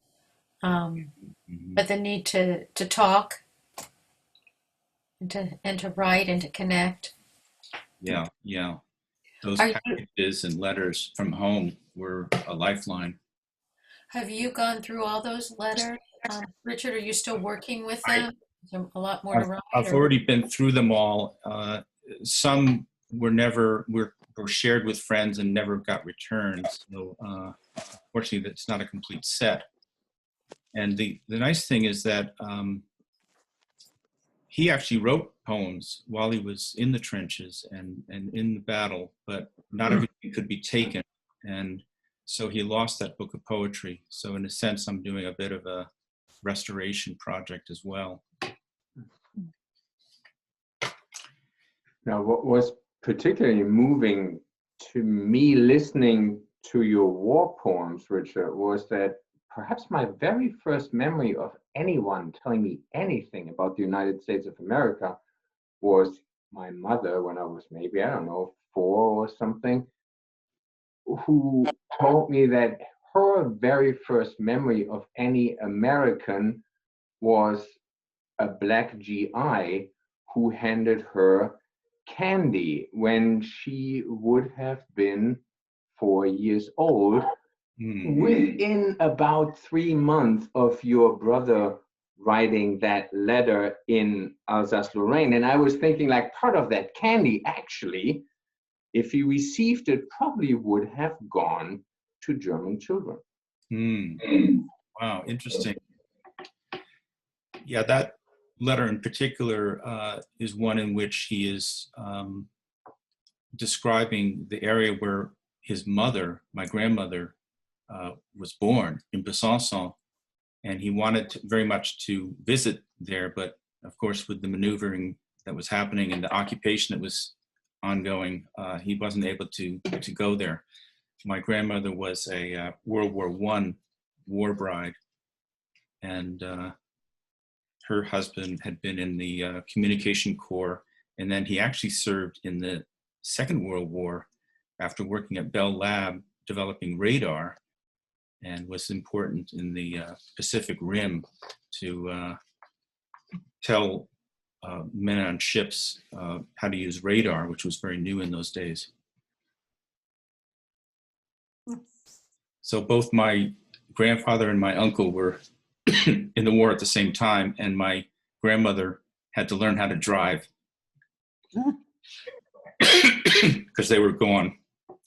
but the need to talk and to write and to connect. Yeah, yeah. Those Are you, packages and letters from home were a lifeline. have you gone through all those letters, Richard? Are you still working with them? Is there a lot more to write? I've already been through them all. Some were shared with friends and never got returned. So unfortunately, that's not a complete set. And the nice thing is that he actually wrote poems while he was in the trenches and in the battle, but not everything could be taken. And so he lost that book of poetry. So in a sense, I'm doing a bit of a restoration project as well. Now, what was particularly moving to me listening to your war poems, Richard, was that perhaps my very first memory of anyone telling me anything about the United States of America was my mother when I was maybe, I don't know, 4 or something, who told me that her very first memory of any American was a black GI who handed her candy when she would have been 4 years old, within about 3 months of your brother writing that letter in Alsace-Lorraine. And I was thinking, like, part of that candy, actually, if he received it, probably would have gone to German children. Wow, interesting. Yeah, that letter in particular is one in which he is describing the area where his mother, my grandmother, was born in Besançon, and he wanted very much to visit there, but of course with the maneuvering that was happening and the occupation that was ongoing, he wasn't able to go there. My grandmother was a World War I war bride, and her husband had been in the communication corps, and then he actually served in the Second World War after working at Bell Lab developing radar, and was important in the Pacific Rim to tell men on ships how to use radar, which was very new in those days. So both my grandfather and my uncle were in the war at the same time, and my grandmother had to learn how to drive because they were gone.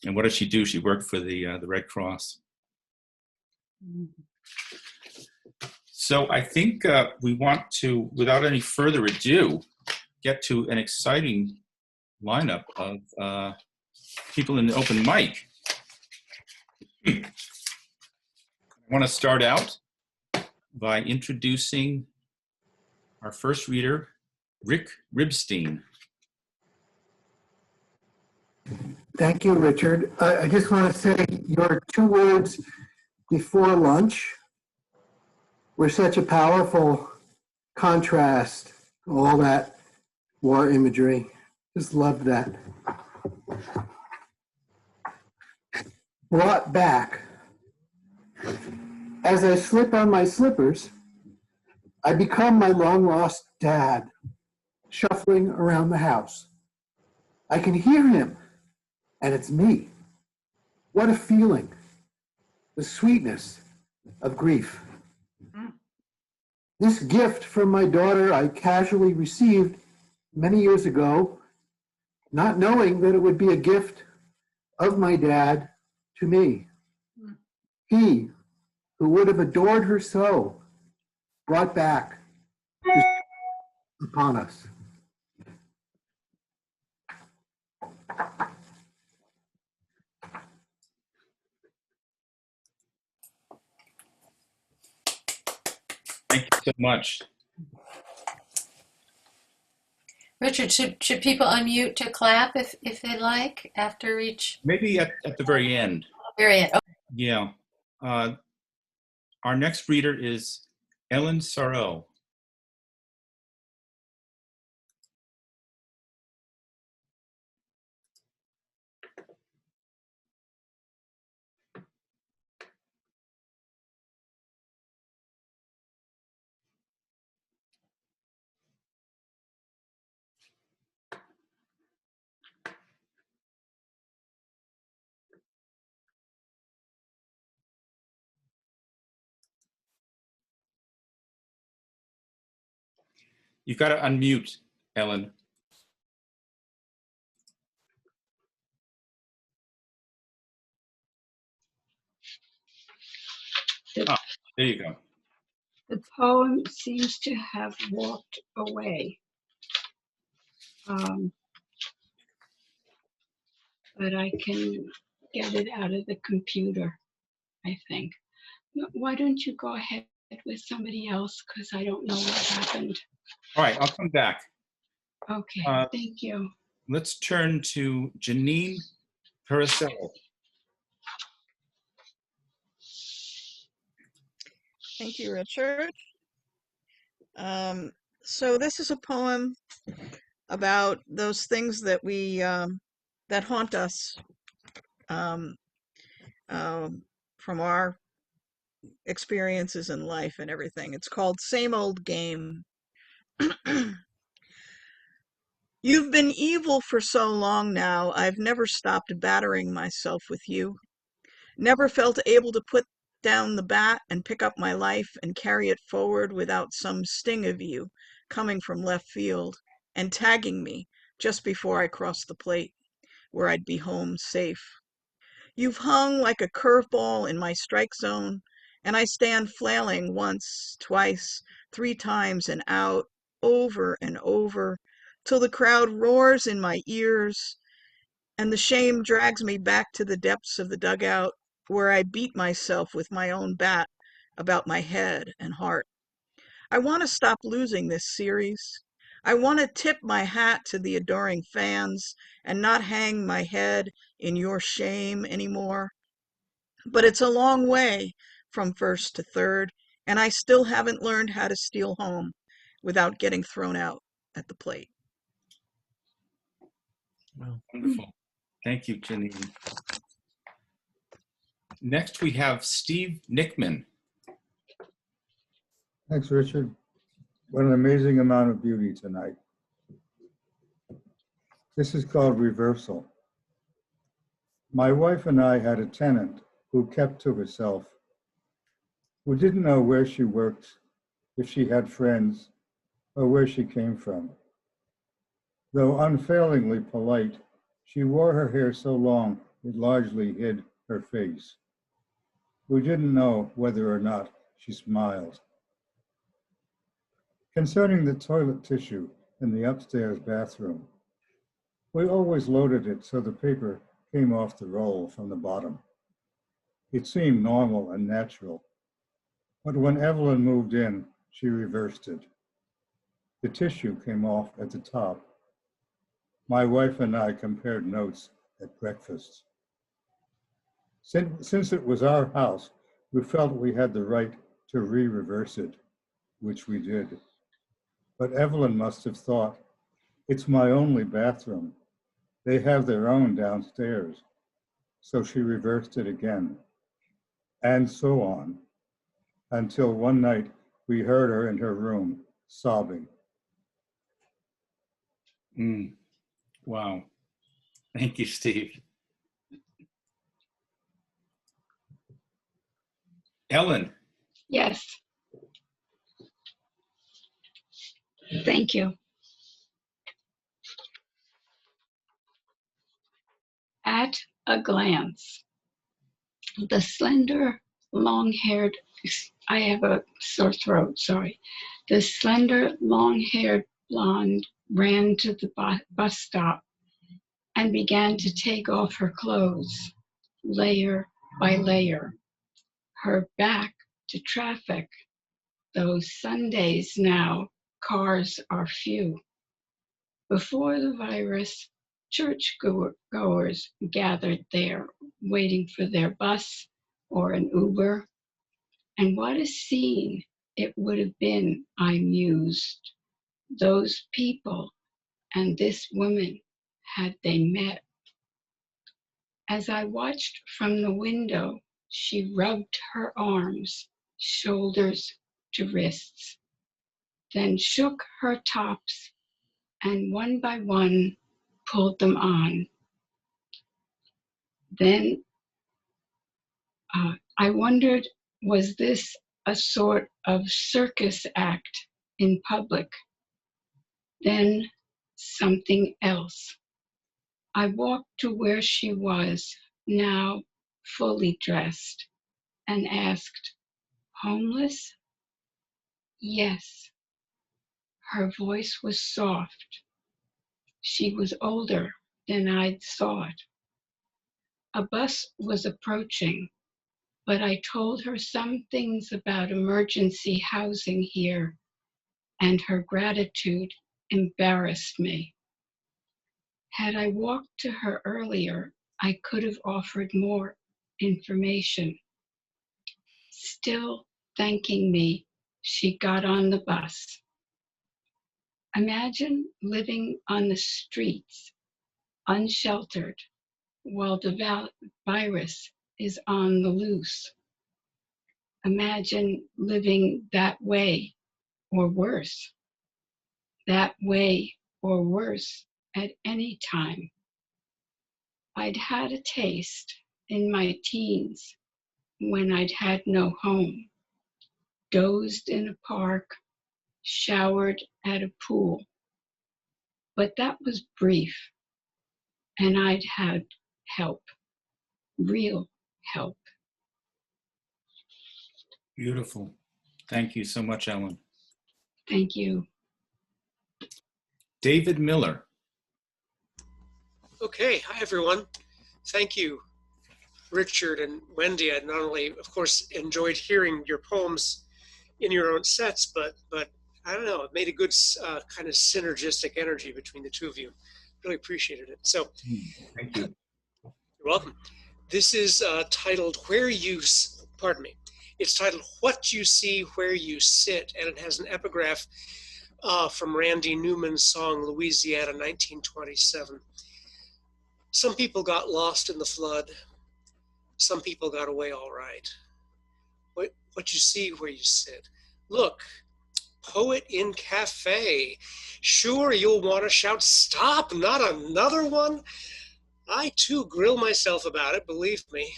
And what did she do? She worked for the Red Cross. So I think we want to, without any further ado, get to an exciting lineup of people in the open mic. I want to start out by introducing our first reader, Rick Ribstein. Thank you, Richard. I just want to say your 2 words before lunch were such a powerful contrast to all that war imagery. Just loved that. Brought back. As I slip on my slippers, I become my long-lost dad, shuffling around the house. I can hear him, and it's me. What a feeling. The sweetness of grief. This gift from my daughter I casually received many years ago, not knowing that it would be a gift of my dad to me. He, who would have adored her so, brought back upon us. Thank you so much. Richard, should people unmute to clap if they like after each Maybe at the very end. period? Oh, Yeah. Our next reader is Ellen Sorrow. You've got to unmute, Ellen. Ah, there you go. The poem seems to have walked away. But I can get it out of the computer, I think. Why don't you go ahead with somebody else, because I don't know what happened. All right, I'll come back. Okay, thank you. Let's turn to Janine Purcell. Thank you, Richard. So this is a poem about those things that we that haunt us from our experiences in life and everything. It's called Same Old Game. You've been evil for so long now, I've never stopped battering myself with you. Never felt able to put down the bat and pick up my life and carry it forward without some sting of you coming from left field and tagging me just before I crossed the plate where I'd be home safe. You've hung like a curveball in my strike zone, and I stand flailing once, twice, 3 times and out, over and over, till the crowd roars in my ears, and the shame drags me back to the depths of the dugout where I beat myself with my own bat about my head and heart. I want to stop losing this series. I want to tip my hat to the adoring fans and not hang my head in your shame anymore. But it's a long way from first to third, and I still haven't learned how to steal home without getting thrown out at the plate. Wow. Wonderful. Thank you, Janine. Next, we have Steve Nickman. Thanks, Richard. What an amazing amount of beauty tonight. This is called Reversal. My wife and I had a tenant who kept to herself, who didn't know where she worked, if she had friends, or where she came from. Though unfailingly polite, she wore her hair so long it largely hid her face. We didn't know whether or not she smiled. Concerning the toilet tissue in the upstairs bathroom, we always loaded it so the paper came off the roll from the bottom. It seemed normal and natural, but when Evelyn moved in, she reversed it. The tissue came off at the top. My wife and I compared notes at breakfast. Since it was our house, we felt we had the right to re-reverse it, which we did. But Evelyn must have thought, it's my only bathroom. They have their own downstairs. So she reversed it again, and so on, until one night We heard her in her room, sobbing. Wow. Thank you, Steve. Ellen. Yes. Thank you. At a glance, the slender, long-haired, I have a sore throat, sorry. The slender, long-haired blonde ran to the bus stop and began to take off her clothes, layer by layer, her back to traffic. Those Sundays now, cars are few. Before the virus, church goers gathered there, waiting for their bus or an Uber. And what a scene it would have been, I mused. Those people and this woman, had they met. As I watched from the window, she rubbed her arms, shoulders to wrists, then shook her tops and one by one pulled them on. Then I wondered, was this a sort of circus act in public? Then something else. I walked to where she was, now fully dressed, and asked, "Homeless?" "Yes." Her voice was soft. She was older than I'd thought. A bus was approaching, but I told her some things about emergency housing here, and her gratitude embarrassed me. Had I walked to her earlier, I could have offered more information. Still thanking me, she got on the bus. Imagine living on the streets, unsheltered, while the virus is on the loose. Imagine living that way or worse. That way or worse at any time. I'd had a taste in my teens when I'd had no home, dozed in a park, showered at a pool. But that was brief, and I'd had help, real help. Beautiful. Thank you so much, Ellen. Thank you. David Miller. Okay, hi everyone. Thank you, Richard and Wendy. I not only, of course, enjoyed hearing your poems in your own sets, but I don't know, it made a good kind of synergistic energy between the two of you. Really appreciated it. So, thank you. You're welcome. This is titled pardon me. It's titled What You See Where You Sit, and it has an epigraph from Randy Newman's song Louisiana 1927. Some people got lost in the flood. Some people got away all right. What you see where you sit. Look, poet in cafe. Sure, you'll want to shout, "Stop, not another one." I too grill myself about it, believe me.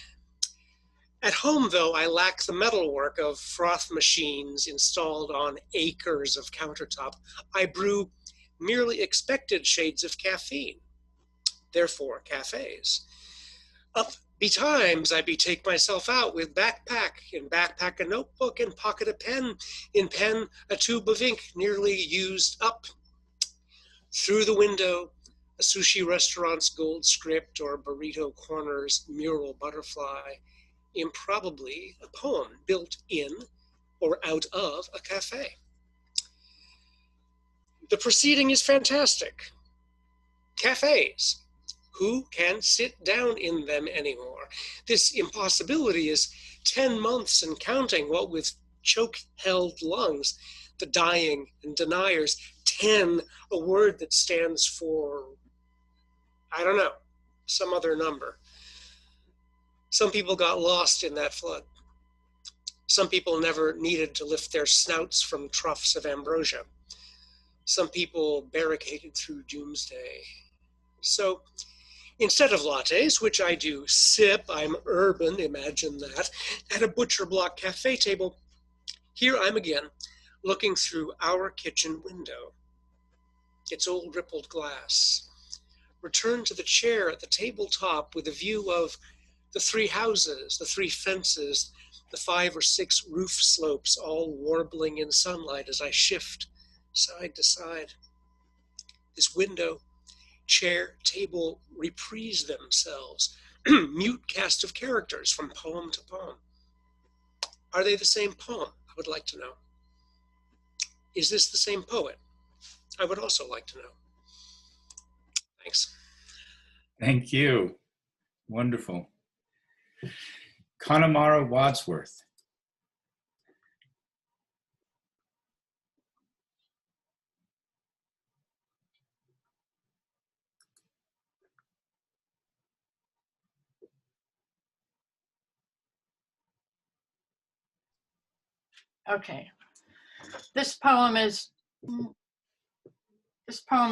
At home, though, I lack the metalwork of froth machines installed on acres of countertop. I brew merely expected shades of caffeine. Therefore, cafes. Up betimes I betake myself out with in backpack a notebook, in pocket a pen, in pen a tube of ink nearly used up. Through the window, a sushi restaurant's gold script or Burrito Corner's mural butterfly, improbably a poem built in or out of a cafe. The proceeding is fantastic. Cafes. Who can sit down in them anymore? This impossibility is 10 months and counting, what with choke-held lungs, the dying and deniers. 10, a word that stands for, I don't know, some other number. Some people got lost in that flood. Some people never needed to lift their snouts from troughs of ambrosia. Some people barricaded through doomsday. So instead of lattes, which I do sip, I'm urban, imagine that, at a butcher block cafe table, here I'm again, looking through our kitchen window. It's old rippled glass. Return to the chair at the tabletop with a view of the 3 houses, the 3 fences, the 5 or 6 roof slopes, all warbling in sunlight as I shift side to side. This window, chair, table reprise themselves, mute cast of characters from poem to poem. Are they the same poem? I would like to know. Is this the same poet? I would also like to know. Thanks. Thank you. Wonderful. Connemara Wadsworth. Okay. This poem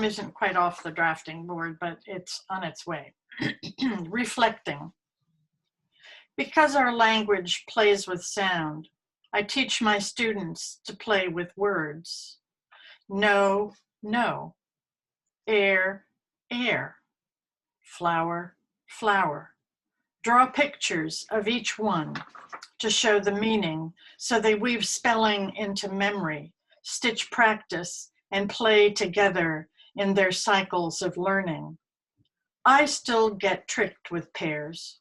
isn't quite off the drafting board, but it's on its way. Reflecting. Because our language plays with sound, I teach my students to play with words. No, no. Air, air. Flower, flower. Draw pictures of each one to show the meaning, so they weave spelling into memory, stitch practice, and play together in their cycles of learning. I still get tricked with pairs.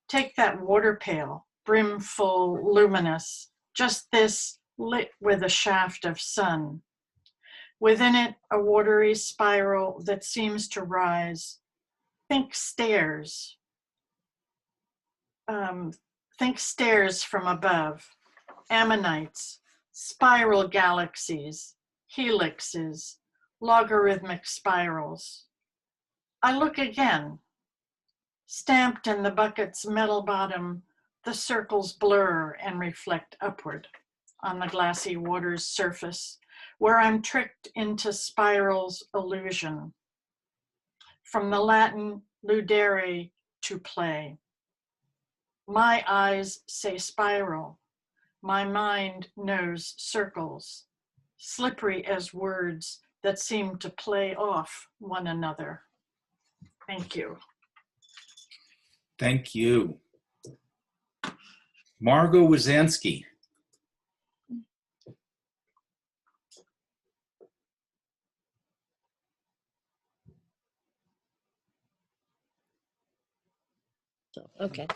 Take that water pail, brimful, luminous, just this lit with a shaft of sun. Within it, a watery spiral that seems to rise. Think stairs. Think stairs from above, ammonites, spiral galaxies, helixes, logarithmic spirals. I look again. Stamped in the bucket's metal bottom, the circles blur and reflect upward on the glassy water's surface, where I'm tricked into spiral's illusion. From the Latin ludere, to play. My eyes say spiral. My mind knows circles, slippery as words that seem to play off one another. Thank you. Thank you. Margot Wazansky. Okay,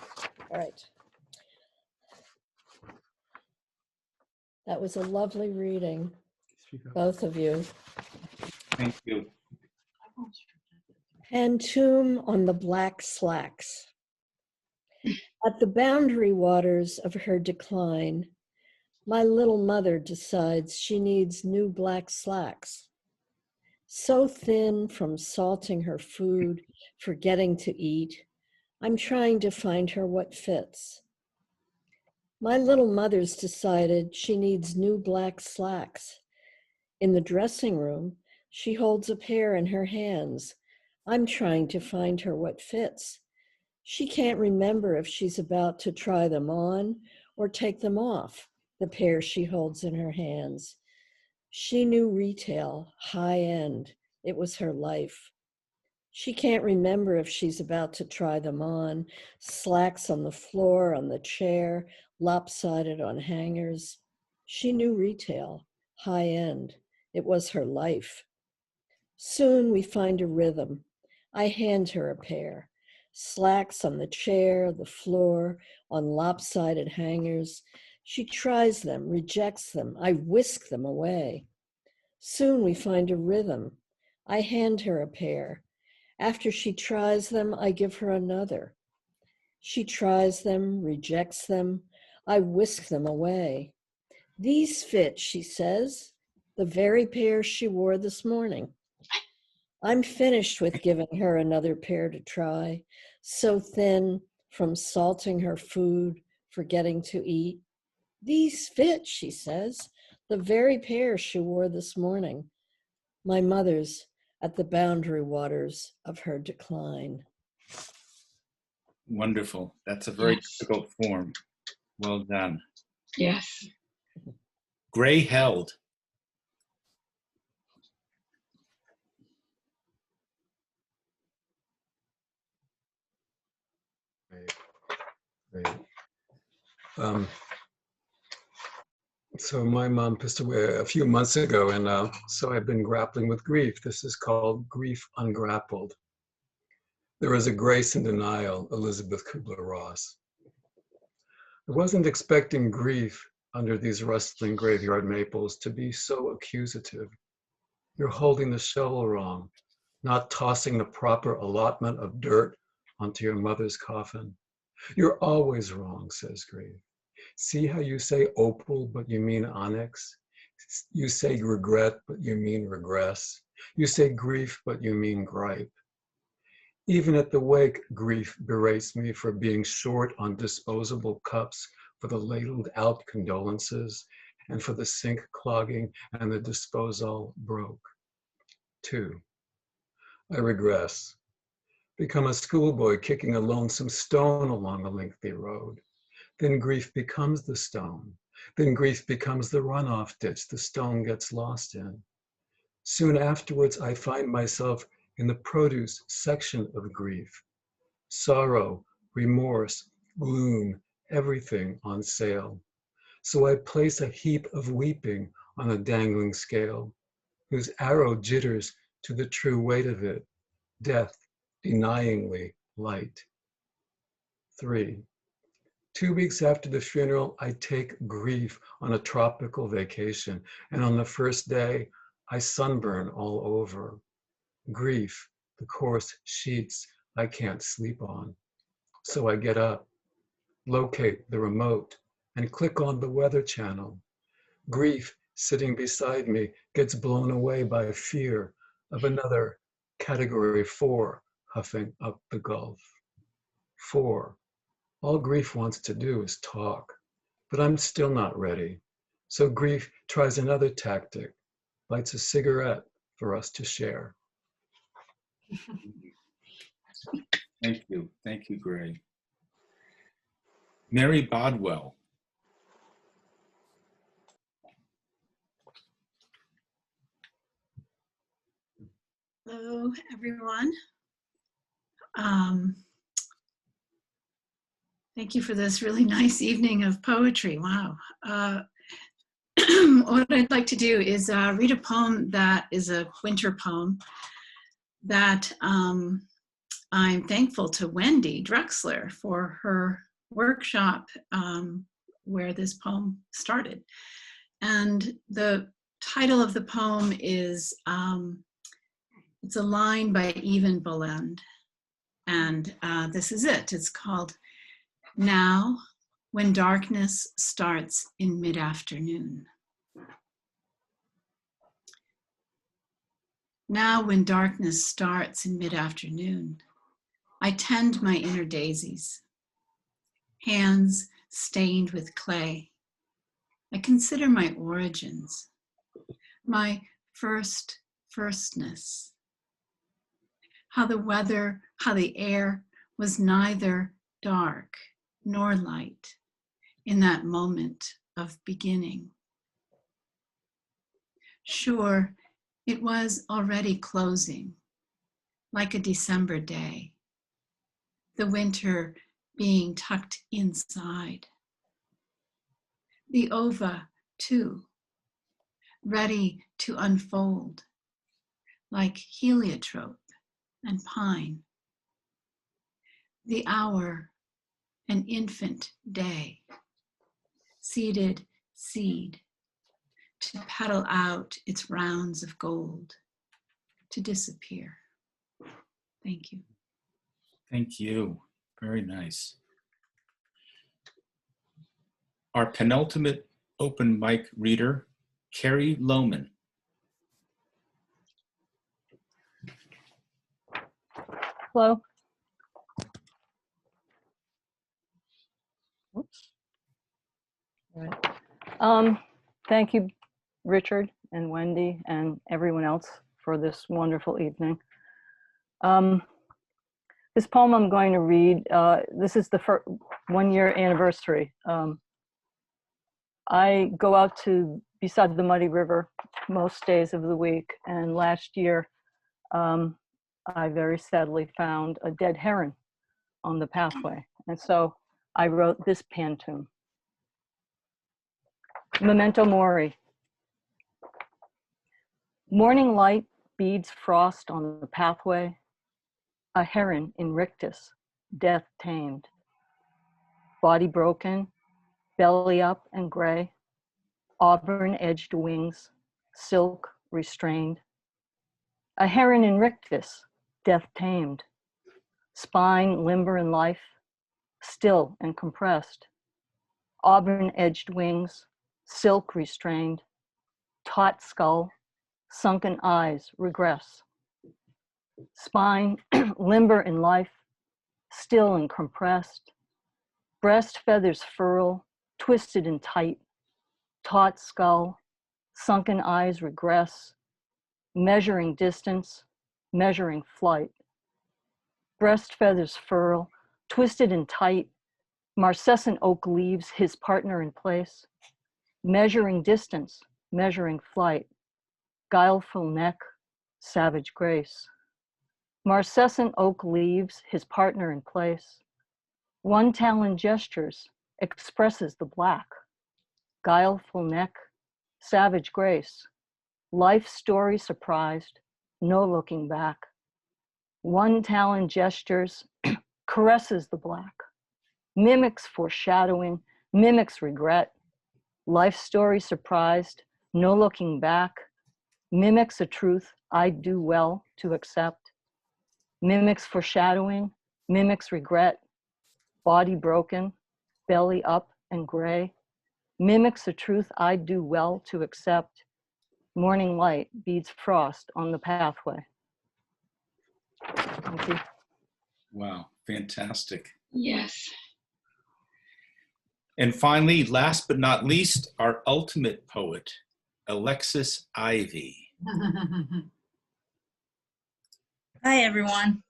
all right. That was a lovely reading, both of you. Thank you. Pantoum on the Black Slacks. At the boundary waters of her decline, my little mother decides she needs new black slacks. So thin from salting her food, forgetting to eat, I'm trying to find her what fits. My little mother's decided she needs new black slacks. In the dressing room, she holds a pair in her hands. I'm trying to find her what fits. She can't remember if she's about to try them on or take them off, the pair she holds in her hands. She knew retail, high end. It was her life. She can't remember if she's about to try them on, slacks on the floor, on the chair, lopsided on hangers. She knew retail, high end. It was her life. Soon we find a rhythm. I hand her a pair. Slacks on the chair, the floor, on lopsided hangers. She tries them, rejects them. I whisk them away. Soon we find a rhythm. I hand her a pair. After she tries them, I give her another. She tries them, rejects them. I whisk them away. These fit, she says, the very pair she wore this morning. I'm finished with giving her another pair to try, so thin from salting her food, forgetting to eat. These fit, she says, the very pair she wore this morning. My mother's at the boundary waters of her decline. Wonderful. That's a very Yes. difficult form. Well done. Yes. Gray held. Great. So my mom passed away a few months ago, and so I've been grappling with grief. This is called Grief Ungrappled. There is a grace in denial, Elizabeth Kubler-Ross. I wasn't expecting grief under these rustling graveyard maples to be so accusative. You're holding the shovel wrong, not tossing the proper allotment of dirt onto your mother's coffin. You're always wrong, says grief. See how you say opal, but you mean onyx? You say regret, but you mean regress. You say grief, but you mean gripe. Even at the wake, grief berates me for being short on disposable cups for the ladled out condolences and for the sink clogging and the disposal broke. 2. I regress. Become a schoolboy kicking a lonesome stone along a lengthy road. Then grief becomes the stone. Then grief becomes the runoff ditch the stone gets lost in. Soon afterwards, I find myself in the produce section of grief. Sorrow, remorse, gloom, everything on sale. So I place a heap of weeping on a dangling scale, whose arrow jitters to the true weight of it, death denyingly light. 3. 2 weeks after the funeral, I take grief on a tropical vacation, and on the first day, I sunburn all over. Grief, the coarse sheets I can't sleep on. So I get up, locate the remote, and click on the weather channel. Grief, sitting beside me, gets blown away by fear of another Category 4 huffing up the Gulf. 4. All grief wants to do is talk, but I'm still not ready. So grief tries another tactic, lights a cigarette for us to share. Thank you. Thank you, Gray. Mary Bodwell. Hello, everyone. Thank you for this really nice evening of poetry. Wow. What I'd like to do is read a poem that is a winter poem that I'm thankful to Wendy Drexler for her workshop where this poem started. And the title of the poem is, it's a line by Even Bolend. And this is it. It's called Now When Darkness Starts in Mid-Afternoon. Now when darkness starts in mid-afternoon, I tend my inner daisies, hands stained with clay. I consider my origins, my firstness, how the air was neither dark nor light in that moment of beginning. Sure, it was already closing, like a December day, the winter being tucked inside. The ova, too, ready to unfold, like heliotrope and pine. The hour, an infant day, seeded seed, to petal out its rounds of gold, to disappear. Thank you. Thank you. Very nice. Our penultimate open mic reader, Carrie Lohman. Hello. Oops. All right. Thank you, Richard and Wendy and everyone else for this wonderful evening. This poem I'm going to read, this is the 1-year anniversary. I go out to beside the Muddy River most days of the week, and last year I very sadly found a dead heron on the pathway, and so I wrote this pantoum. Memento Mori. Morning light beads frost on the pathway, a heron in rictus, death tamed. Body broken, belly up and gray, auburn-edged wings, silk restrained. A heron in rictus, death tamed. Spine limber in life, still and compressed. Auburn-edged wings, silk restrained. Taut skull, sunken eyes regress. Spine limber in life, still and compressed. Breast feathers furl, twisted and tight. Taut skull, sunken eyes regress. Measuring distance, measuring flight. Breast feathers furl, twisted and tight. Marcescent oak leaves his partner in place. Measuring distance, measuring flight. Guileful neck, savage grace. Marcescent oak leaves his partner in place. One talon gestures, expresses the black. Guileful neck, savage grace. Life story surprised, no looking back. One talon gestures, caresses the black. Mimics foreshadowing, mimics regret. Life story surprised, no looking back. Mimics a truth I'd do well to accept. Mimics foreshadowing, mimics regret. Body broken, belly up and gray. Mimics a truth I'd do well to accept. Morning light beads frost on the pathway. Thank you. Wow, fantastic. Yes. And finally, last but not least, our ultimate poet, Alexis Ivy. Hi, everyone.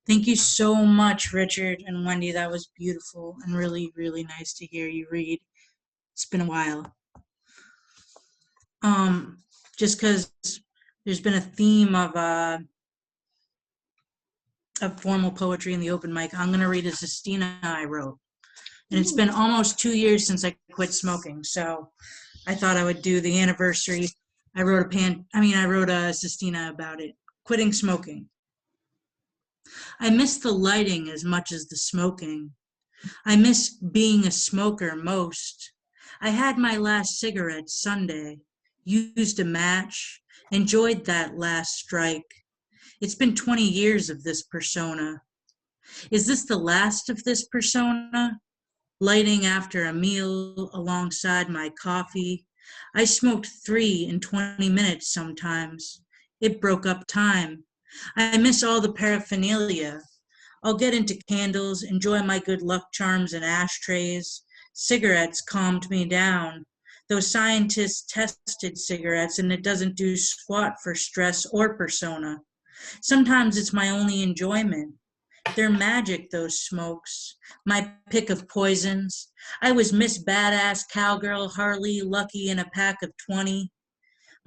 Thank you so much, Richard and Wendy. That was beautiful and really, really nice to hear you read. It's been a while. Just because there's been a theme of formal poetry in the open mic, I'm going to read a Sestina I wrote. And it's been almost 2 years since I quit smoking, so I thought I would do the anniversary. I wrote a Sestina about it, quitting smoking. I miss the lighting as much as the smoking. I miss being a smoker most. I had my last cigarette Sunday, used a match, enjoyed that last strike. It's been 20 years of this persona. Is this the last of this persona? Lighting after a meal alongside my coffee. I smoked 3 in 20 minutes sometimes. It broke up time. I miss all the paraphernalia. I'll get into candles, enjoy my good luck charms and ashtrays. Cigarettes calmed me down. Those scientists tested cigarettes and it doesn't do squat for stress or persona. Sometimes it's my only enjoyment. They're magic, those smokes. My pick of poisons. I was Miss Badass Cowgirl Harley, lucky in a pack of 20.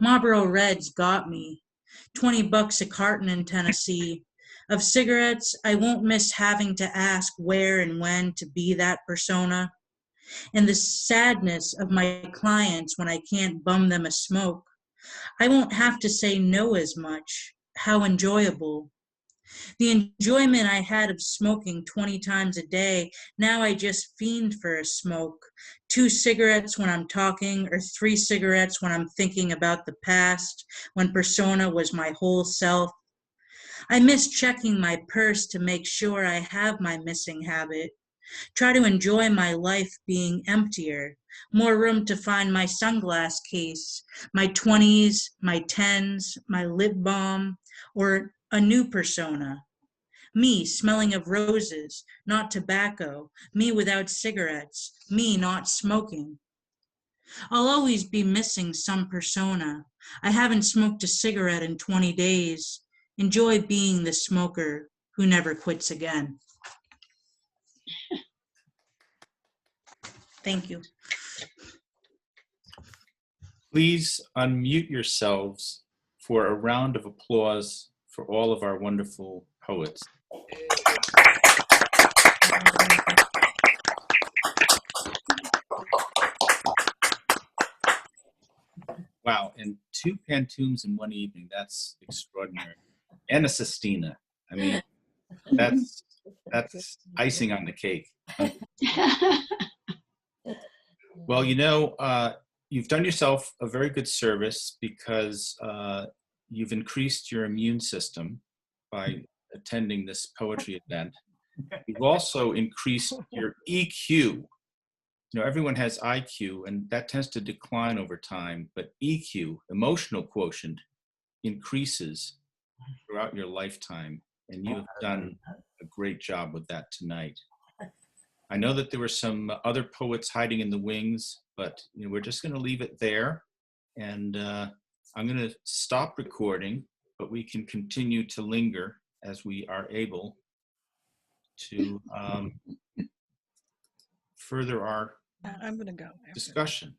Marlboro Reds got me. $20 a carton in Tennessee. Of cigarettes, I won't miss having to ask where and when to be that persona. And the sadness of my clients when I can't bum them a smoke. I won't have to say no as much. How enjoyable. The enjoyment I had of smoking 20 times a day, now I just fiend for a smoke. 2 cigarettes when I'm talking, or 3 cigarettes when I'm thinking about the past, when persona was my whole self. I miss checking my purse to make sure I have my missing habit. Try to enjoy my life being emptier, more room to find my sunglass case, my 20s, my 10s, my lip balm, or a new persona. Me smelling of roses, not tobacco, me without cigarettes, me not smoking. I'll always be missing some persona. I haven't smoked a cigarette in 20 days. Enjoy being the smoker who never quits again. Thank you. Please unmute yourselves for a round of applause for all of our wonderful poets. Wow, and 2 Pantoums in one evening, that's extraordinary. And a Sestina. I mean, that's icing on the cake. Well, you know, you've done yourself a very good service because you've increased your immune system by attending this poetry event. You've also increased your EQ. You know, everyone has IQ, and that tends to decline over time, but EQ, emotional quotient, increases throughout your lifetime, and you have done a great job with that tonight. I know that there were some other poets hiding in the wings, but you know, we're just going to leave it there, and I'm going to stop recording, but we can continue to linger as we are able to further our I'm going to go. discussion.